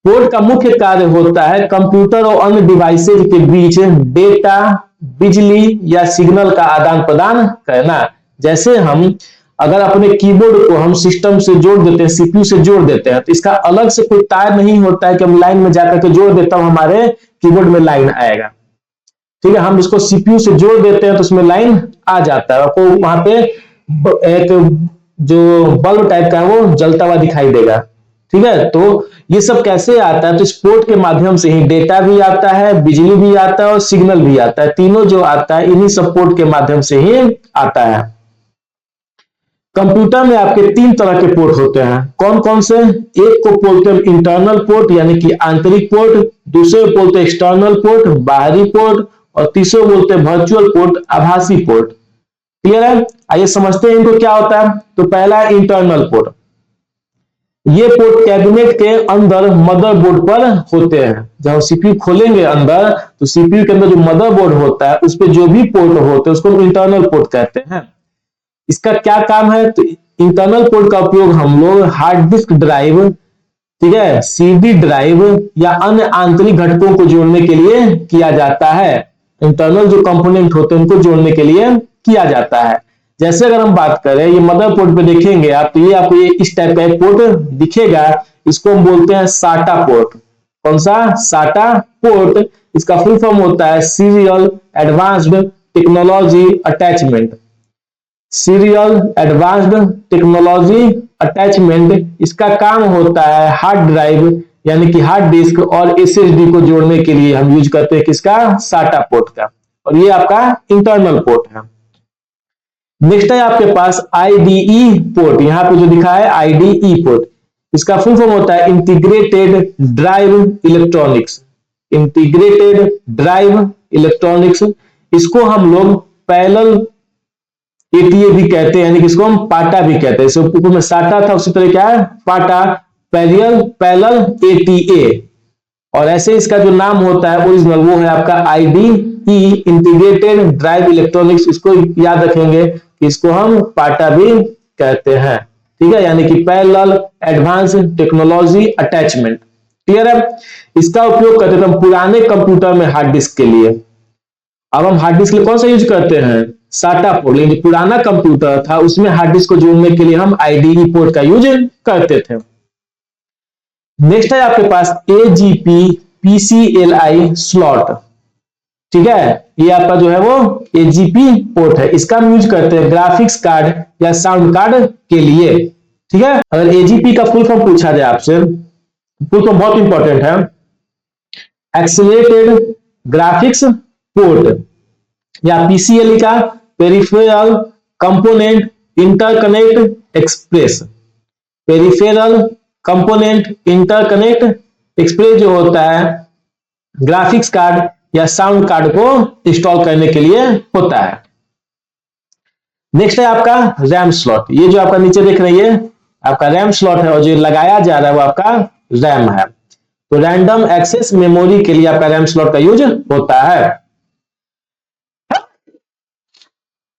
पोर्ट का मुख्य कार्य होता है कंप्यूटर और अन्य डिवाइसेज के बीच डेटा, बिजली या सिग्नल का आदान प्रदान करना। जैसे हम अगर अपने कीबोर्ड को हम सिस्टम से जोड़ देते हैं, सीपीयू से जोड़ देते हैं, तो इसका अलग से कोई तार नहीं होता है कि हम लाइन में जाकर के जोड़ देता हूं हमारे कीबोर्ड में लाइन आएगा। ठीक है, हम इसको सीपीयू से जोड़ देते हैं तो उसमें लाइन आ जाता है। आपको वहां पे एक जो बल्ब टाइप का है वो जलता हुआ दिखाई देगा। ठीक है, तो ये सब कैसे आता है, तो इस पोर्ट के माध्यम से ही डेटा भी आता है, बिजली भी आता है और सिग्नल भी आता है। तीनों जो आता है इन्हीं सब पोर्ट के माध्यम से ही आता है। कंप्यूटर में आपके 3 तरह के पोर्ट होते हैं। कौन कौन से, एक को बोलते हैं इंटरनल पोर्ट यानी कि आंतरिक पोर्ट, दूसरे को बोलते हैं एक्सटर्नल पोर्ट बाहरी पोर्ट, और तीसरे बोलते हैं वर्चुअल पोर्ट आभासी पोर्ट। क्लियर है। आइए समझते हैं इनको क्या होता है। तो पहला है इंटरनल पोर्ट। ये पोर्ट कैबिनेट के अंदर मदरबोर्ड पर होते हैं। जब हम सीपीयू खोलेंगे अंदर तो सीपीयू के अंदर जो मदरबोर्ड होता है उस पर जो भी पोर्ट होते हैं उसको इंटरनल पोर्ट कहते हैं। इसका क्या काम है, तो इंटरनल पोर्ट का उपयोग हम लोग हार्ड डिस्क ड्राइव ठीक है, सीडी ड्राइव या अन्य आंतरिक घटकों को जोड़ने के लिए किया जाता है। इंटरनल जो कंपोनेंट होते हैं उनको जोड़ने के लिए किया जाता है। जैसे अगर हम बात करें, ये मदरबोर्ड पे देखेंगे आप, तो ये आपको ये इस टाइप का एक पोर्ट दिखेगा, इसको हम बोलते हैं साटा पोर्ट। कौन सा? साटा पोर्ट। इसका फुल फॉर्म होता है serial advanced technology attachment. Serial advanced technology attachment. इसका काम होता है हार्ड ड्राइव यानी कि हार्ड डिस्क और एसएसडी को जोड़ने के लिए हम यूज करते हैं किसका? साटा पोर्ट का। और ये आपका इंटरनल पोर्ट है। नेक्स्ट है आपके पास आईडीई पोर्ट। यहां पे जो दिखा है आईडीई पोर्ट, इसका फुल फॉर्म होता है integrated drive electronics. Integrated drive electronics. इसको हम लोग पैरेलल एटीए भी कहते हैं, यानी कि इसको हम पाटा भी कहते हैं। इससे ऊपर में साटा था, उसी तरह क्या है? पाटा, पैरेलल एटीए। और ऐसे इसका जो नाम होता है ओरिजिनल, वो है आपका आईडीई, इंटीग्रेटेड ड्राइव इलेक्ट्रॉनिक्स। इसको याद रखेंगे कि इसको हम पाटा भी कहते हैं। ठीक है, यानी कि parallel advance technology attachment. Clear है? इसका उपयोग करते थे हम पुराने कंप्यूटर में हार्ड डिस्क के लिए। अब हम हार्ड डिस्क कौन सा यूज करते हैं? साटा पोर्ट। लेकिन पुराना कंप्यूटर था उसमें हार्ड डिस्क को जोड़ने के लिए हम आईडीई पोर्ट का यूज करते थे। नेक्स्ट है आपके पास एजीपी पीसीएलआई स्लॉट। ठीक है, ये आपका जो है वो एजीपी पोर्ट है। इसका हम यूज करते हैं ग्राफिक्स कार्ड या साउंड कार्ड के लिए। ठीक है, अगर एजीपी का फुल फॉर्म पूछा जाए आपसे, फुल फॉर्म बहुत इंपॉर्टेंट है, एक्सीलरेटेड ग्राफिक्स पोर्ट, या पीसीएलई का peripheral component interconnect express. Peripheral component interconnect express जो होता है ग्राफिक्स कार्ड या साउंड कार्ड को इंस्टॉल करने के लिए होता है। नेक्स्ट है आपका रैम स्लॉट। ये जो आपका नीचे देख रही है आपका रैम स्लॉट है, और जो लगाया जा रहा है वो आपका रैम है। तो रैंडम एक्सेस मेमोरी के लिए आपका रैम स्लॉट का यूज होता है।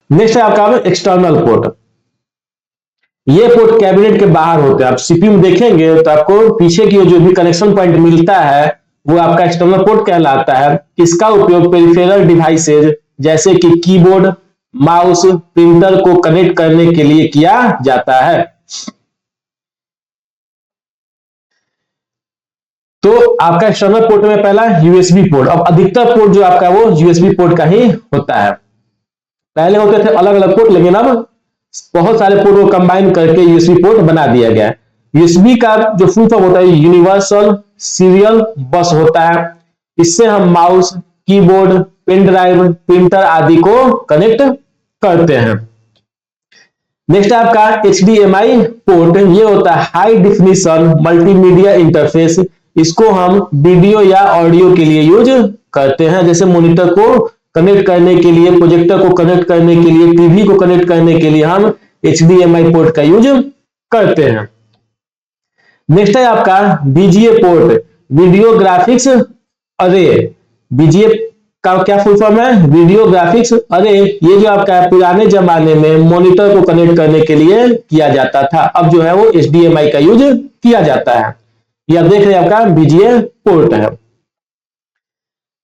नेक्स्ट है आपका एक्सटर्नल पोर्ट। ये पोर्ट कैबिनेट के बाहर होते हैं। आप सीपीयू में देखेंगे तो आपको पीछे की जो भी कनेक्शन पॉइंट मिलता है वो आपका एक्सटर्नल पोर्ट कहलाता है। इसका उपयोग पेरिफेरल डिवाइसेज जैसे कि कीबोर्ड, माउस, प्रिंटर को कनेक्ट करने के लिए किया जाता है। तो आपका एक्सटर्नल पोर्ट में पहला यूएसबी पोर्ट। अब अधिकतर पोर्ट जो आपका वो यूएसबी पोर्ट का ही होता है। पहले होते थे अलग अलग पोर्ट, लेकिन अब बहुत सारे पोर्ट को कंबाइन करके यूएसबी पोर्ट बना दिया गया है। यूएसबी का जो फुल फॉर्म होता है यूनिवर्सल सीरियल बस होता है। इससे हम mouse, keyboard, pen drive, printer आदि को कनेक्ट करते हैं। नेक्स्ट आपका HDMI पोर्ट। ये होता है हाई डिफिनिशन मल्टीमीडिया इंटरफेस। इसको हम वीडियो या ऑडियो के लिए यूज करते हैं, जैसे मॉनिटर को कनेक्ट करने के लिए, प्रोजेक्टर को कनेक्ट करने के लिए, टीवी को कनेक्ट करने के लिए हम HDMI पोर्ट का यूज करते हैं। नेक्स्ट है आपका VGA पोर्ट, वीडियो ग्राफिक्स अरे। VGA का क्या फुल फॉर्म है? वीडियो ग्राफिक्स अरे। ये जो आपका पुराने जमाने में मॉनिटर को कनेक्ट करने के लिए किया जाता था, अब जो है वो HDMI का यूज किया जाता है। ये आप देख रहे हैं आपका VGA पोर्ट है।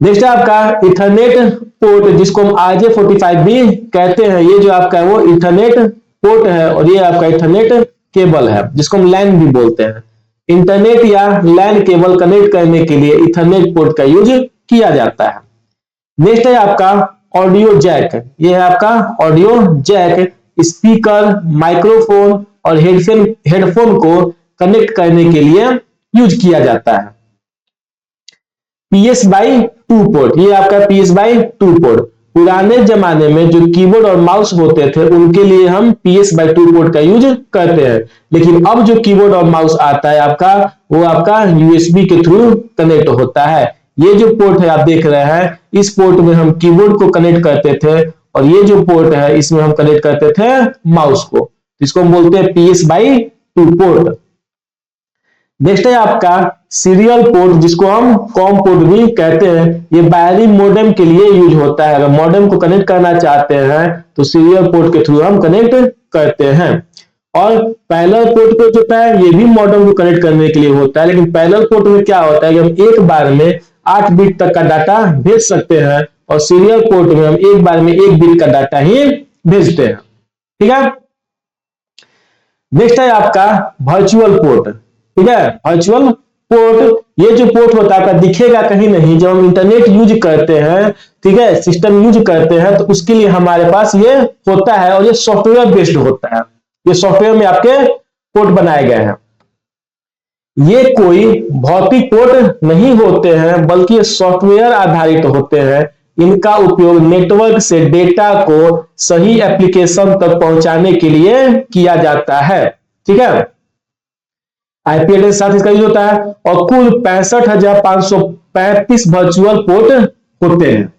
नेक्स्ट है आपका इथरनेट पोर्ट, जिसको हम RJ45 भी कहते हैं। ये जो आपका वो इथरनेट पोर्ट है, और ये आपका इथरनेट केबल है जिसको हम लैन भी बोलते हैं। इंटरनेट या लैन केबल कनेक्ट करने के लिए इथरनेट पोर्ट का यूज किया जाता है। नेक्स्ट है आपका ऑडियो जैक। ये है आपका ऑडियो जैक। स्पीकर, माइक्रोफोन और हेडफोन को कनेक्ट करने के लिए यूज किया जाता है। PS/2 port. ये आपका PS/2 पोर्ट। पुराने जमाने में जो कीबोर्ड और माउस होते थे उनके लिए हम PS/2 पोर्ट का यूज करते हैं, लेकिन अब जो कीबोर्ड और माउस आता है आपका, वो आपका USB के थ्रू कनेक्ट होता है। ये जो पोर्ट है आप देख रहे हैं, इस पोर्ट में हम कीबोर्ड को कनेक्ट करते थे, और ये जो पोर्ट है इसमें हम कनेक्ट करते थे माउस को। इसको हम बोलते हैं PS/2 पोर्ट। नेक्स्ट है आपका सीरियल पोर्ट, जिसको हम कॉम पोर्ट भी कहते हैं। ये बायनरी मॉडेम के लिए यूज होता है। अगर मॉडेम को कनेक्ट करना चाहते हैं तो सीरियल पोर्ट के थ्रू हम कनेक्ट करते हैं। और पैरेलल पोर्ट को जो होता है ये भी मॉडेम को कनेक्ट करने के लिए होता है, लेकिन पैरेलल पोर्ट में क्या होता है कि हम एक बार में 8 बिट तक का डाटा भेज सकते हैं और सीरियल पोर्ट में हम एक बार में 1 बिट का डाटा ही भेजते हैं। ठीक है, नेक्स्ट है आपका वर्चुअल पोर्ट। ठीक है, वर्चुअल पोर्ट, ये जो पोर्ट होता है आपका दिखेगा कहीं नहीं, जब हम इंटरनेट यूज करते हैं, ठीक है, सिस्टम यूज करते हैं तो उसके लिए हमारे पास ये होता है और ये सॉफ्टवेयर बेस्ड होता है। ये सॉफ्टवेयर में आपके पोर्ट बनाए गए हैं। ये कोई भौतिक पोर्ट नहीं होते हैं बल्कि ये सॉफ्टवेयर आधारित होते हैं। इनका उपयोग नेटवर्क से डेटा को सही एप्लीकेशन तक पहुंचाने के लिए किया जाता है। ठीक है, आईपी एड्रेस के साथ इसका यूज होता है और कुल 65,535 वर्चुअल पोर्ट होते हैं।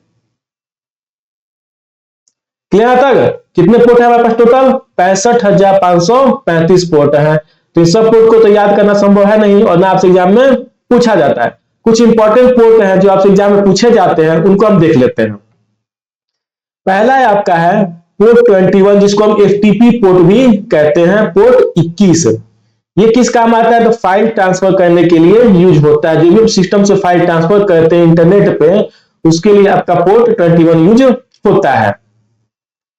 क्लियर तक? कितने पोर्ट है हमारे पास टोटल? 65,535 पोर्ट है। तो इस सब पोर्ट को तो याद करना संभव है नहीं और ना आपसे एग्जाम में पूछा जाता है। कुछ इंपॉर्टेंट पोर्ट हैं जो आपसे एग्जाम में पूछे जाते हैं, उनको हम देख लेते हैं। पहला है आपका है पोर्ट 21, जिसको हम एफटीपी पोर्ट भी कहते हैं। पोर्ट 21 ये किस काम आता है? तो फाइल ट्रांसफर करने के लिए यूज होता है। जो भी सिस्टम से फाइल ट्रांसफर करते हैं इंटरनेट पे, उसके लिए आपका पोर्ट 21 यूज होता है।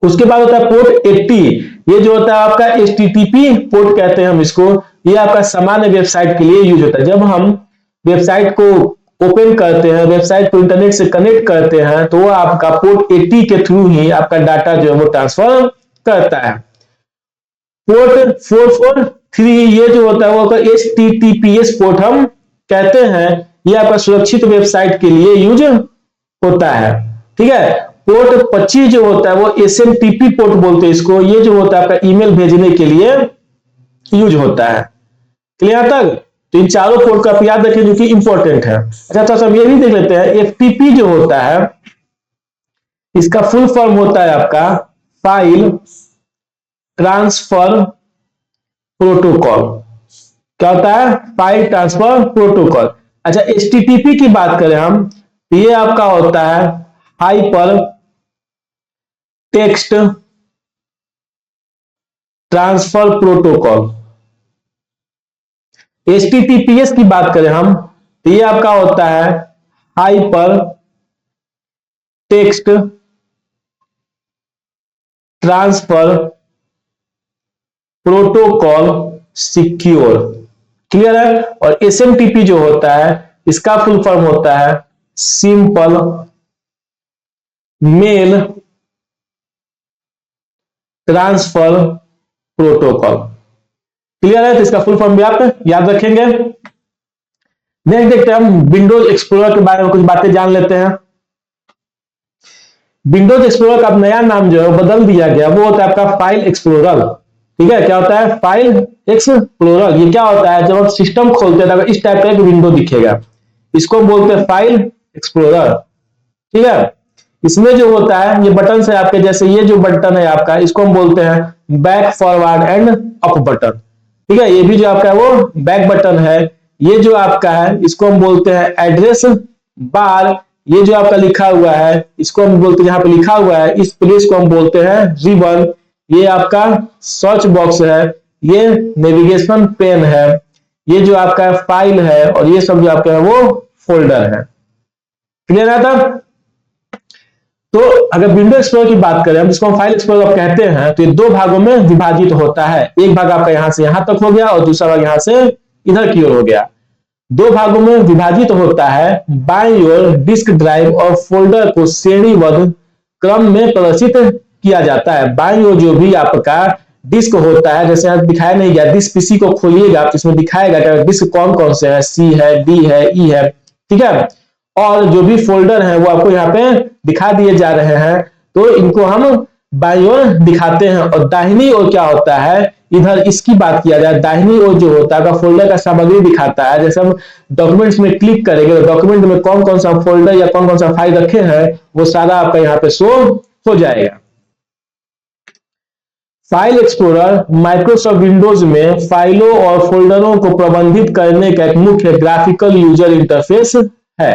उसके बाद होता है पोर्ट 80, ये जो होता है आपका एचटीटीपी पोर्ट कहते हैं हम इसको। ये आपका सामान्य वेबसाइट के लिए यूज होता है। जब हम वेबसाइट को ओपन करते हैं, वेबसाइट को इंटरनेट से कनेक्ट करते हैं, तो वो आपका पोर्ट 80 के थ्रू ही आपका डाटा जो है वो ट्रांसफर करता है। पोर्ट 443 ये जो होता है वो एचटीटीपीएस पोर्ट हम कहते हैं। ये आपका सुरक्षित वेबसाइट के लिए यूज होता है। ठीक है, पोर्ट 25 जो होता है वो एसएमटीपी पोर्ट बोलते हैं इसको। ये जो होता है आपका ईमेल भेजने के लिए यूज होता है। क्लियर तक? तो इन चारों पोर्ट को आप याद रखें जो कि इंपॉर्टेंट है। अच्छा, तो हम ये भी देख लेते हैं एफटीपी जो होता है इसका फुल फॉर्म होता है आपका फाइल ट्रांसफर प्रोटोकॉल। क्या होता है? File transfer protocol. अच्छा, एचटीटीपी की बात करें हम तो ये आपका होता है hyper text transfer protocol. HTTPS की बात करें हम तो ये आपका होता है hyper text transfer protocol secure. Clear है? और एसएमटीपी जो होता है इसका फुल फॉर्म होता है simple mail transfer protocol. Clear है? तो इसका फुल फॉर्म भी आप याद रखेंगे। नेक्स्ट देखते हैं हम विंडोज एक्सप्लोरर के बारे में कुछ बातें जान लेते हैं। विंडोज एक्सप्लोरर का नया नाम जो है बदल दिया गया, वो होता है आपका फाइल एक्सप्लोरर। ठीक है, क्या होता है? File explorer. ये क्या होता है? जब हम सिस्टम खोलते हैं तो इस टाइप का एक विंडो दिखेगा, इसको बोलते हैं फाइल एक्सप्लोरर। ठीक है, इसमें जो होता है ये बटन है आपके, जैसे ये जो बटन है आपका इसको हम बोलते हैं back forward and up button. ठीक है, ये भी जो आपका है वो बैक बटन है। ये जो आपका है इसको हम बोलते हैं एड्रेस बार। ये जो आपका लिखा हुआ है इसको हम बोलते हैं, जहां पे लिखा हुआ है इस प्लेस को हम बोलते हैं रिबन। ये आपका सर्च बॉक्स है, ये नेविगेशन पेन है, ये जो आपका फाइल है और ये सब जो आपका है वो फोल्डर है। क्लियर है? तब तो अगर विंडो एक्सप्लोरर की बात करें, जिसको हम फाइल एक्सप्लोरर कहते हैं, तो ये दो भागों में विभाजित होता है। एक भाग आपका यहां से यहां तक हो गया और दूसरा भाग यहां से इधर की ओर हो गया। दो भागों में विभाजित होता है। बाईं ओर डिस्क ड्राइव और फोल्डर को श्रेणीबद्ध क्रम में प्रदर्शित किया जाता है। बाईं ओर जो भी आपका डिस्क होता है, जैसे यहां दिखाया नहीं गया, डिस्क पीसी को खोलिएगा तो इसमें दिखाएगा कि डिस्क कौन कौन से है, सी है, डी है, ई है। ठीक है, और जो भी फोल्डर है वो आपको यहाँ पे दिखा दिए जा रहे हैं, तो इनको हम बाईं ओर दिखाते हैं। और दाहिनी ओर क्या होता है, इधर इसकी बात किया जाए, दाहिनी ओर जो होता है फोल्डर का सामग्री दिखाता है। जैसे हम डॉक्यूमेंट्स में क्लिक करेंगे तो डॉक्यूमेंट में कौन कौन सा फोल्डर या कौन कौन सा फाइल रखे हैं वो सारा आपका यहाँ पे शो हो जाएगा। फाइल एक्सप्लोरर माइक्रोसॉफ्ट विंडोज में फाइलों और फोल्डरों को प्रबंधित करने का एक मुख्य ग्राफिकल यूजर इंटरफेस है।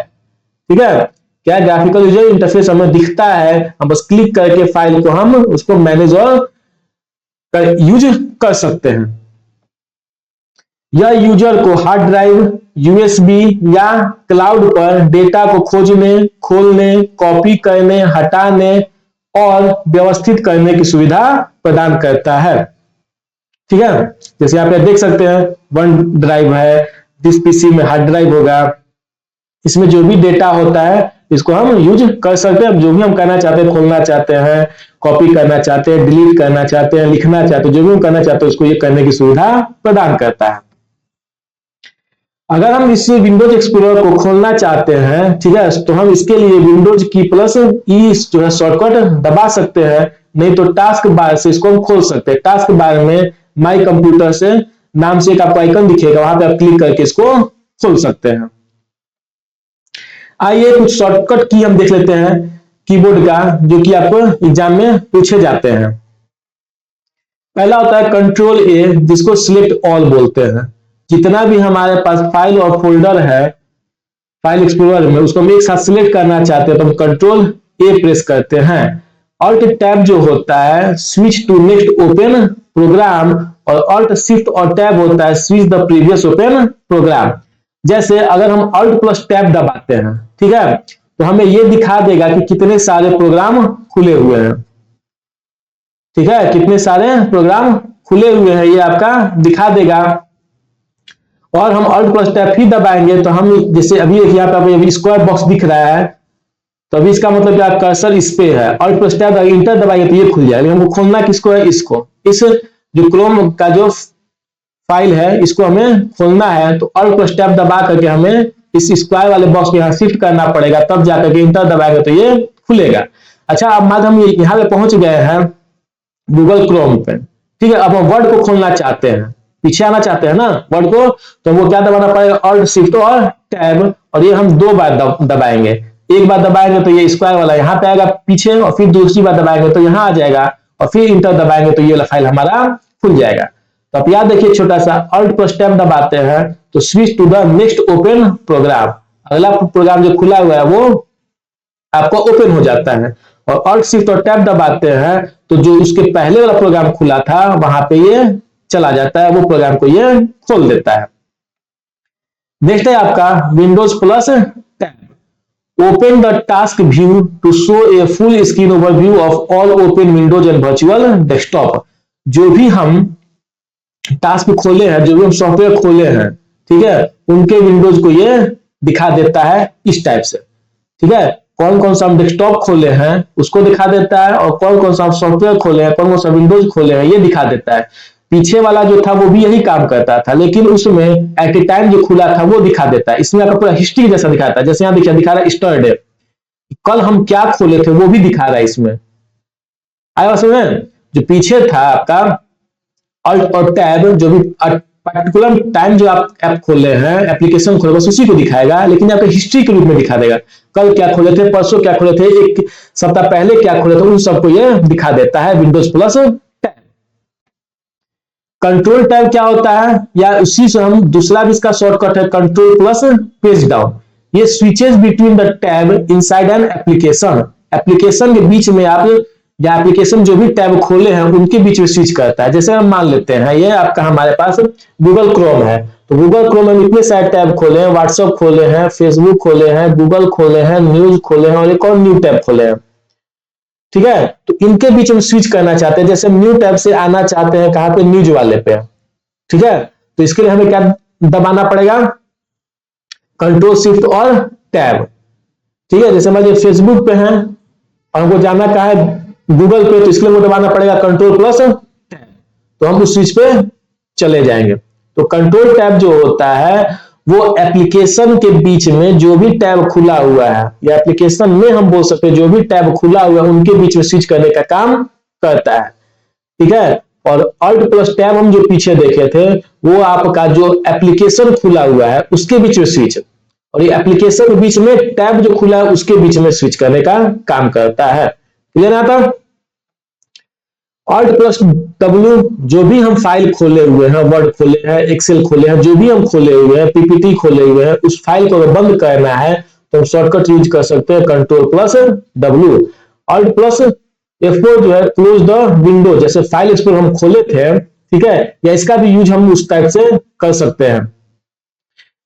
ठीक है, क्या ग्राफिकल यूजर इंटरफेस हमें दिखता है, हम बस क्लिक करके फाइल को हम उसको मैनेज और यूज कर सकते हैं। यह यूजर को हार्ड ड्राइव, यूएसबी या क्लाउड पर डेटा को खोजने, खोलने, कॉपी करने, हटाने और व्यवस्थित करने की सुविधा प्रदान करता है। ठीक है, जैसे आप देख सकते हैं वन ड्राइव है, जिस पीसी में हार्ड ड्राइव होगा, इसमें जो भी डेटा होता है इसको हम यूज कर सकते हैं। जो भी हम करना चाहते हैं, खोलना चाहते हैं, कॉपी करना चाहते हैं, डिलीट करना चाहते हैं, लिखना चाहते हैं, जो भी हम करना चाहते हैं उसको ये करने की सुविधा प्रदान करता है। अगर हम इस विंडोज एक्सप्लोरर को खोलना चाहते हैं, ठीक है, तो हम इसके लिए विंडोज की प्लस ई जो है शॉर्टकट दबा सकते हैं, नहीं तो टास्क बार से इसको हम खोल सकते हैं। टास्क बार में माई कंप्यूटर से नाम से एक आपको आइकन दिखेगा, वहां पे आप क्लिक करके इसको खोल सकते हैं। आइए कुछ शॉर्टकट की हम देख लेते हैं कीबोर्ड का, जो कि आपको एग्जाम में पूछे जाते हैं। पहला होता है कंट्रोल ए, जिसको सिलेक्ट ऑल बोलते हैं। जितना भी हमारे पास फाइल और फोल्डर है फाइल एक्सप्लोरर में, उसको हम एक साथ सिलेक्ट करना चाहते हैं तो हम कंट्रोल ए प्रेस करते हैं। ऑल्ट टैब जो होता है switch to next open program, और ऑल्ट शिफ्ट और टैब होता है switch the previous open program. जैसे अगर हम ऑल्ट प्लस टैब दबाते हैं, ठीक है, तो हमें यह दिखा देगा कि कितने सारे प्रोग्राम खुले हुए हैं। ठीक है, कितने सारे प्रोग्राम खुले हुए हैं ये आपका दिखा देगा। और हम ऑल्ट प्लस टैब फिर दबाएंगे तो हम, जैसे अभी यहाँ पे स्क्वायर बॉक्स दिख रहा है, तो अभी इसका मतलब क्या, कर्सर इस पे है। ऑल्ट प्लस टैब इंटर दबाएंगे तो ये खुल जाएगा। हमको खोलना किसको है, इसको, इस जो क्रोम का जो फाइल है इसको हमें खोलना है, तो ऑल्ट प्लस टैब दबा करके हमें इस स्क्वायर वाले बॉक्स को यहाँ शिफ्ट करना पड़ेगा, तब जाकर के इंटर दबाएंगे तो ये खुलेगा। अच्छा, अब मान हम यहाँ पे पहुंच गए हैं गूगल क्रोम पे, ठीक है। अब हम वर्ड को खोलना चाहते हैं, पीछे आना चाहते हैं ना वर्ड को, तो वो क्या दबाना पड़ेगा, ऑल्ट शिफ्ट और टैब, और ये हम 2 बार दबाएंगे। एक बार दबाएंगे तो ये स्क्वायर वाला यहाँ पे आएगा पीछे, और फिर दूसरी बार दबाएंगे तो यहाँ आ जाएगा, और फिर इंटर दबाएंगे तो ये वाला फाइल हमारा खुल जाएगा। तो आप याद देखिए, छोटा सा ऑल्ट प्लस टैब दबाते हैं तो switch to the next open program, अगला प्रोग्राम जो खुला हुआ है वो आपको ओपन हो जाता है। और ऑल्ट शिफ्ट और टैब दबाते हैं तो जो उसके पहले वाला प्रोग्राम खुला था वहां पे ये चला जाता है, वो प्रोग्राम को ये खोल देता है। नेक्स्ट है आपका Windows plus tab. Open the task view to show a full screen overview of all open windows and virtual desktop. जो भी हम टास्क खोले हैं, जो भी हम सॉफ्टवेयर खोले हैं, ठीक है, उनके विंडोज को ये दिखा देता है इस टाइप से। ठीक है, कौन कौन सा हम डेस्कटॉप खोले हैं उसको दिखा देता है, और कौन कौन सा सॉफ्टवेयर खोले हैं, कौन कौन सा विंडोज खोले हैं ये दिखा देता है। पीछे वाला जो था वो भी यही काम करता था, लेकिन उसमें एट ए टाइम जो खुला था वो दिखा देता है। इसमें आपका पूरा हिस्ट्री जैसा दिखाता है, जैसे यहाँ दिखा रहा है स्टरडे, कल हम क्या खोले थे वो भी दिखा रहा है इसमें। आया समझ में? जो पीछे था आपका ऑल्ट और टैब, जो भी पर्टिकुलर टाइम जो आप ऐप खोले हैं, एप्लीकेशन खोले, बस उसी को दिखाएगा, लेकिन आपको हिस्ट्री के रूप में दिखा देगा। कल क्या खोले थे, परसों क्या खोले थे, एक सप्ताह पहले क्या खोले थे, उन सबको ये दिखा देता है Windows plus tab. Control tab क्या होता है, या उसी से हम दूसरा भी इसका शॉर्टकट है कंट्रोल प्लस पेज डाउन। ये switches between the tab inside an application. Application के बीच में आप, या एप्लीकेशन जो भी टैब खोले हैं उनके बीच में स्विच करता है। जैसे हम मान लेते हैं ये आपका हमारे पास गूगल क्रोम है, तो गूगल क्रोम में इतने सारे टैब खोले हैं, व्हाट्सएप खोले हैं, फेसबुक खोले हैं, गूगल खोले हैं, न्यूज खोले हैं, और एक और न्यू टैब खोले हैं। ठीक है, तो इनके बीच में स्विच करना चाहते हैं। जैसे न्यू टैब से आना चाहते हैं कहां पे, न्यूज वाले पे, ठीक है, तो इसके लिए हमें क्या दबाना पड़ेगा, कंट्रोल शिफ्ट और टैब। ठीक है, जैसे मान लीजिए फेसबुक पे हैं और हमको जाना कहा है गूगल पे, तो इसके लिए दबाना पड़ेगा कंट्रोल प्लस टैब, तो हम उस स्विच पे चले जाएंगे। तो कंट्रोल टैब जो होता है वो एप्लीकेशन के बीच में जो भी टैब खुला हुआ है, या एप्लीकेशन में हम बोल सकते हैं जो भी टैब खुला हुआ है उनके बीच में स्विच करने का काम करता है। ठीक है, और ऑल्ट प्लस टैब हम जो पीछे देखे थे वो आपका जो एप्लीकेशन खुला हुआ है उसके बीच में स्विच, और ये एप्लीकेशन के बीच में टैब जो खुला है उसके बीच में स्विच करने का काम करता है। क्लियर है? आता ऑल्ट प्लस डब्ल्यू, जो भी हम फाइल खोले हुए हैं, वर्ड खोले हैं, एक्सेल खोले हैं, जो भी हम खोले हुए हैं, पीपीटी खोले हुए हैं, उस फाइल को बंद करना है तो हम शॉर्टकट यूज कर सकते हैं control plus W. Alt plus F4 जो है क्लोज द विंडो, जैसे फाइल एक्सप्लोरर हम खोले थे, ठीक है, या इसका भी यूज हम उस टाइप से कर सकते हैं।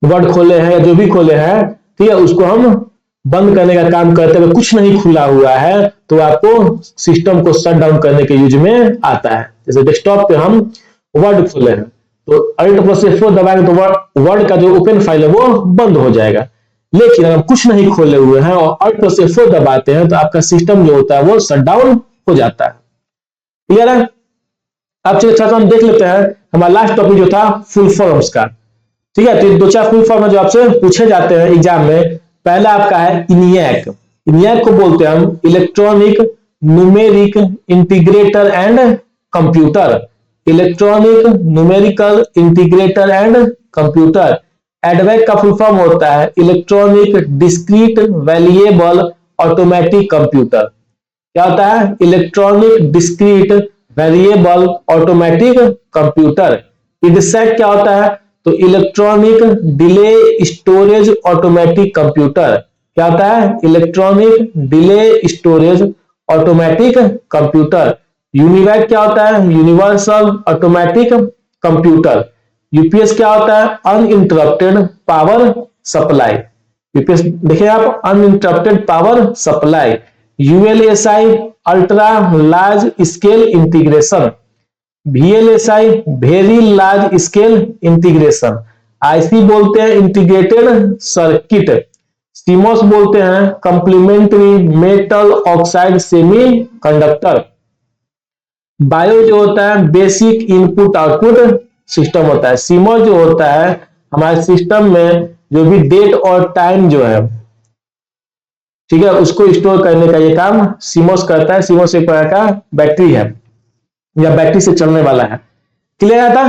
वर्ड खोले हैं या जो भी खोले हैं, ठीक है, उसको हम बंद करने का काम करते हैं। कुछ नहीं खुला हुआ है तो आपको सिस्टम को शट डाउन करने के यूज में आता है। जैसे डेस्कटॉप पे हम वर्ड खोले हैं तो अल्ट प्लस F4 दबाएंगे तो वर्ड का जो ओपन फाइल है वो बंद हो जाएगा। लेकिन अगर हम कुछ नहीं खोले हुए हैं और अल्ट प्लस F4 दबाते हैं तो आपका सिस्टम जो होता है वो शट डाउन हो जाता है। क्लियर है? अब चलिए अच्छा हम देख लेते हैं हमारा लास्ट टॉपिक जो था फुल फॉर्म्स का। ठीक है, तो दो चार फुल फॉर्म जो आपसे पूछे जाते हैं एग्जाम में। पहला आपका है इनियाक। इनियाक को बोलते हैं हम electronic numeric integrator and computer. Electronic numerical integrator and computer. EDVAC का फुल फॉर्म होता है electronic discrete variable automatic computer. क्या होता है? Electronic discrete variable automatic computer. EDSAC क्या होता है? तो electronic delay storage automatic computer. क्या होता है? Electronic delay storage automatic computer. UNIVAC क्या होता है? Universal automatic computer. यूपीएस क्या होता है? Uninterrupted power supply. यूपीएस देखिए आप, uninterrupted power supply. ULSI ultra large scale integration. VLSI very large scale integration. IC बोलते हैं इंटीग्रेटेड सर्किट। सीमोस बोलते हैं complementary metal oxide semi conductor. Bio जो होता है बेसिक इनपुट आउटपुट सिस्टम होता है। सीमोस जो होता है हमारे सिस्टम में जो भी डेट और टाइम जो है, ठीक है, उसको स्टोर करने का ये काम सीमोस करता है। सीमोस एक प्रकार का बैटरी है या बैटरी से चलने वाला है। क्लियर था?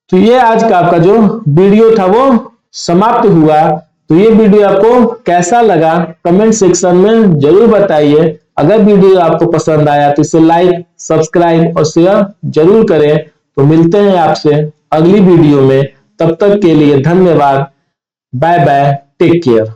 तो ये आज का आपका जो वीडियो था वो समाप्त हुआ। तो ये वीडियो आपको कैसा लगा कमेंट सेक्शन में जरूर बताइए। अगर वीडियो आपको पसंद आया तो इसे लाइक, सब्सक्राइब और शेयर जरूर करें। तो मिलते हैं आपसे अगली वीडियो में, तब तक के लिए धन्यवाद। Bye bye, take care.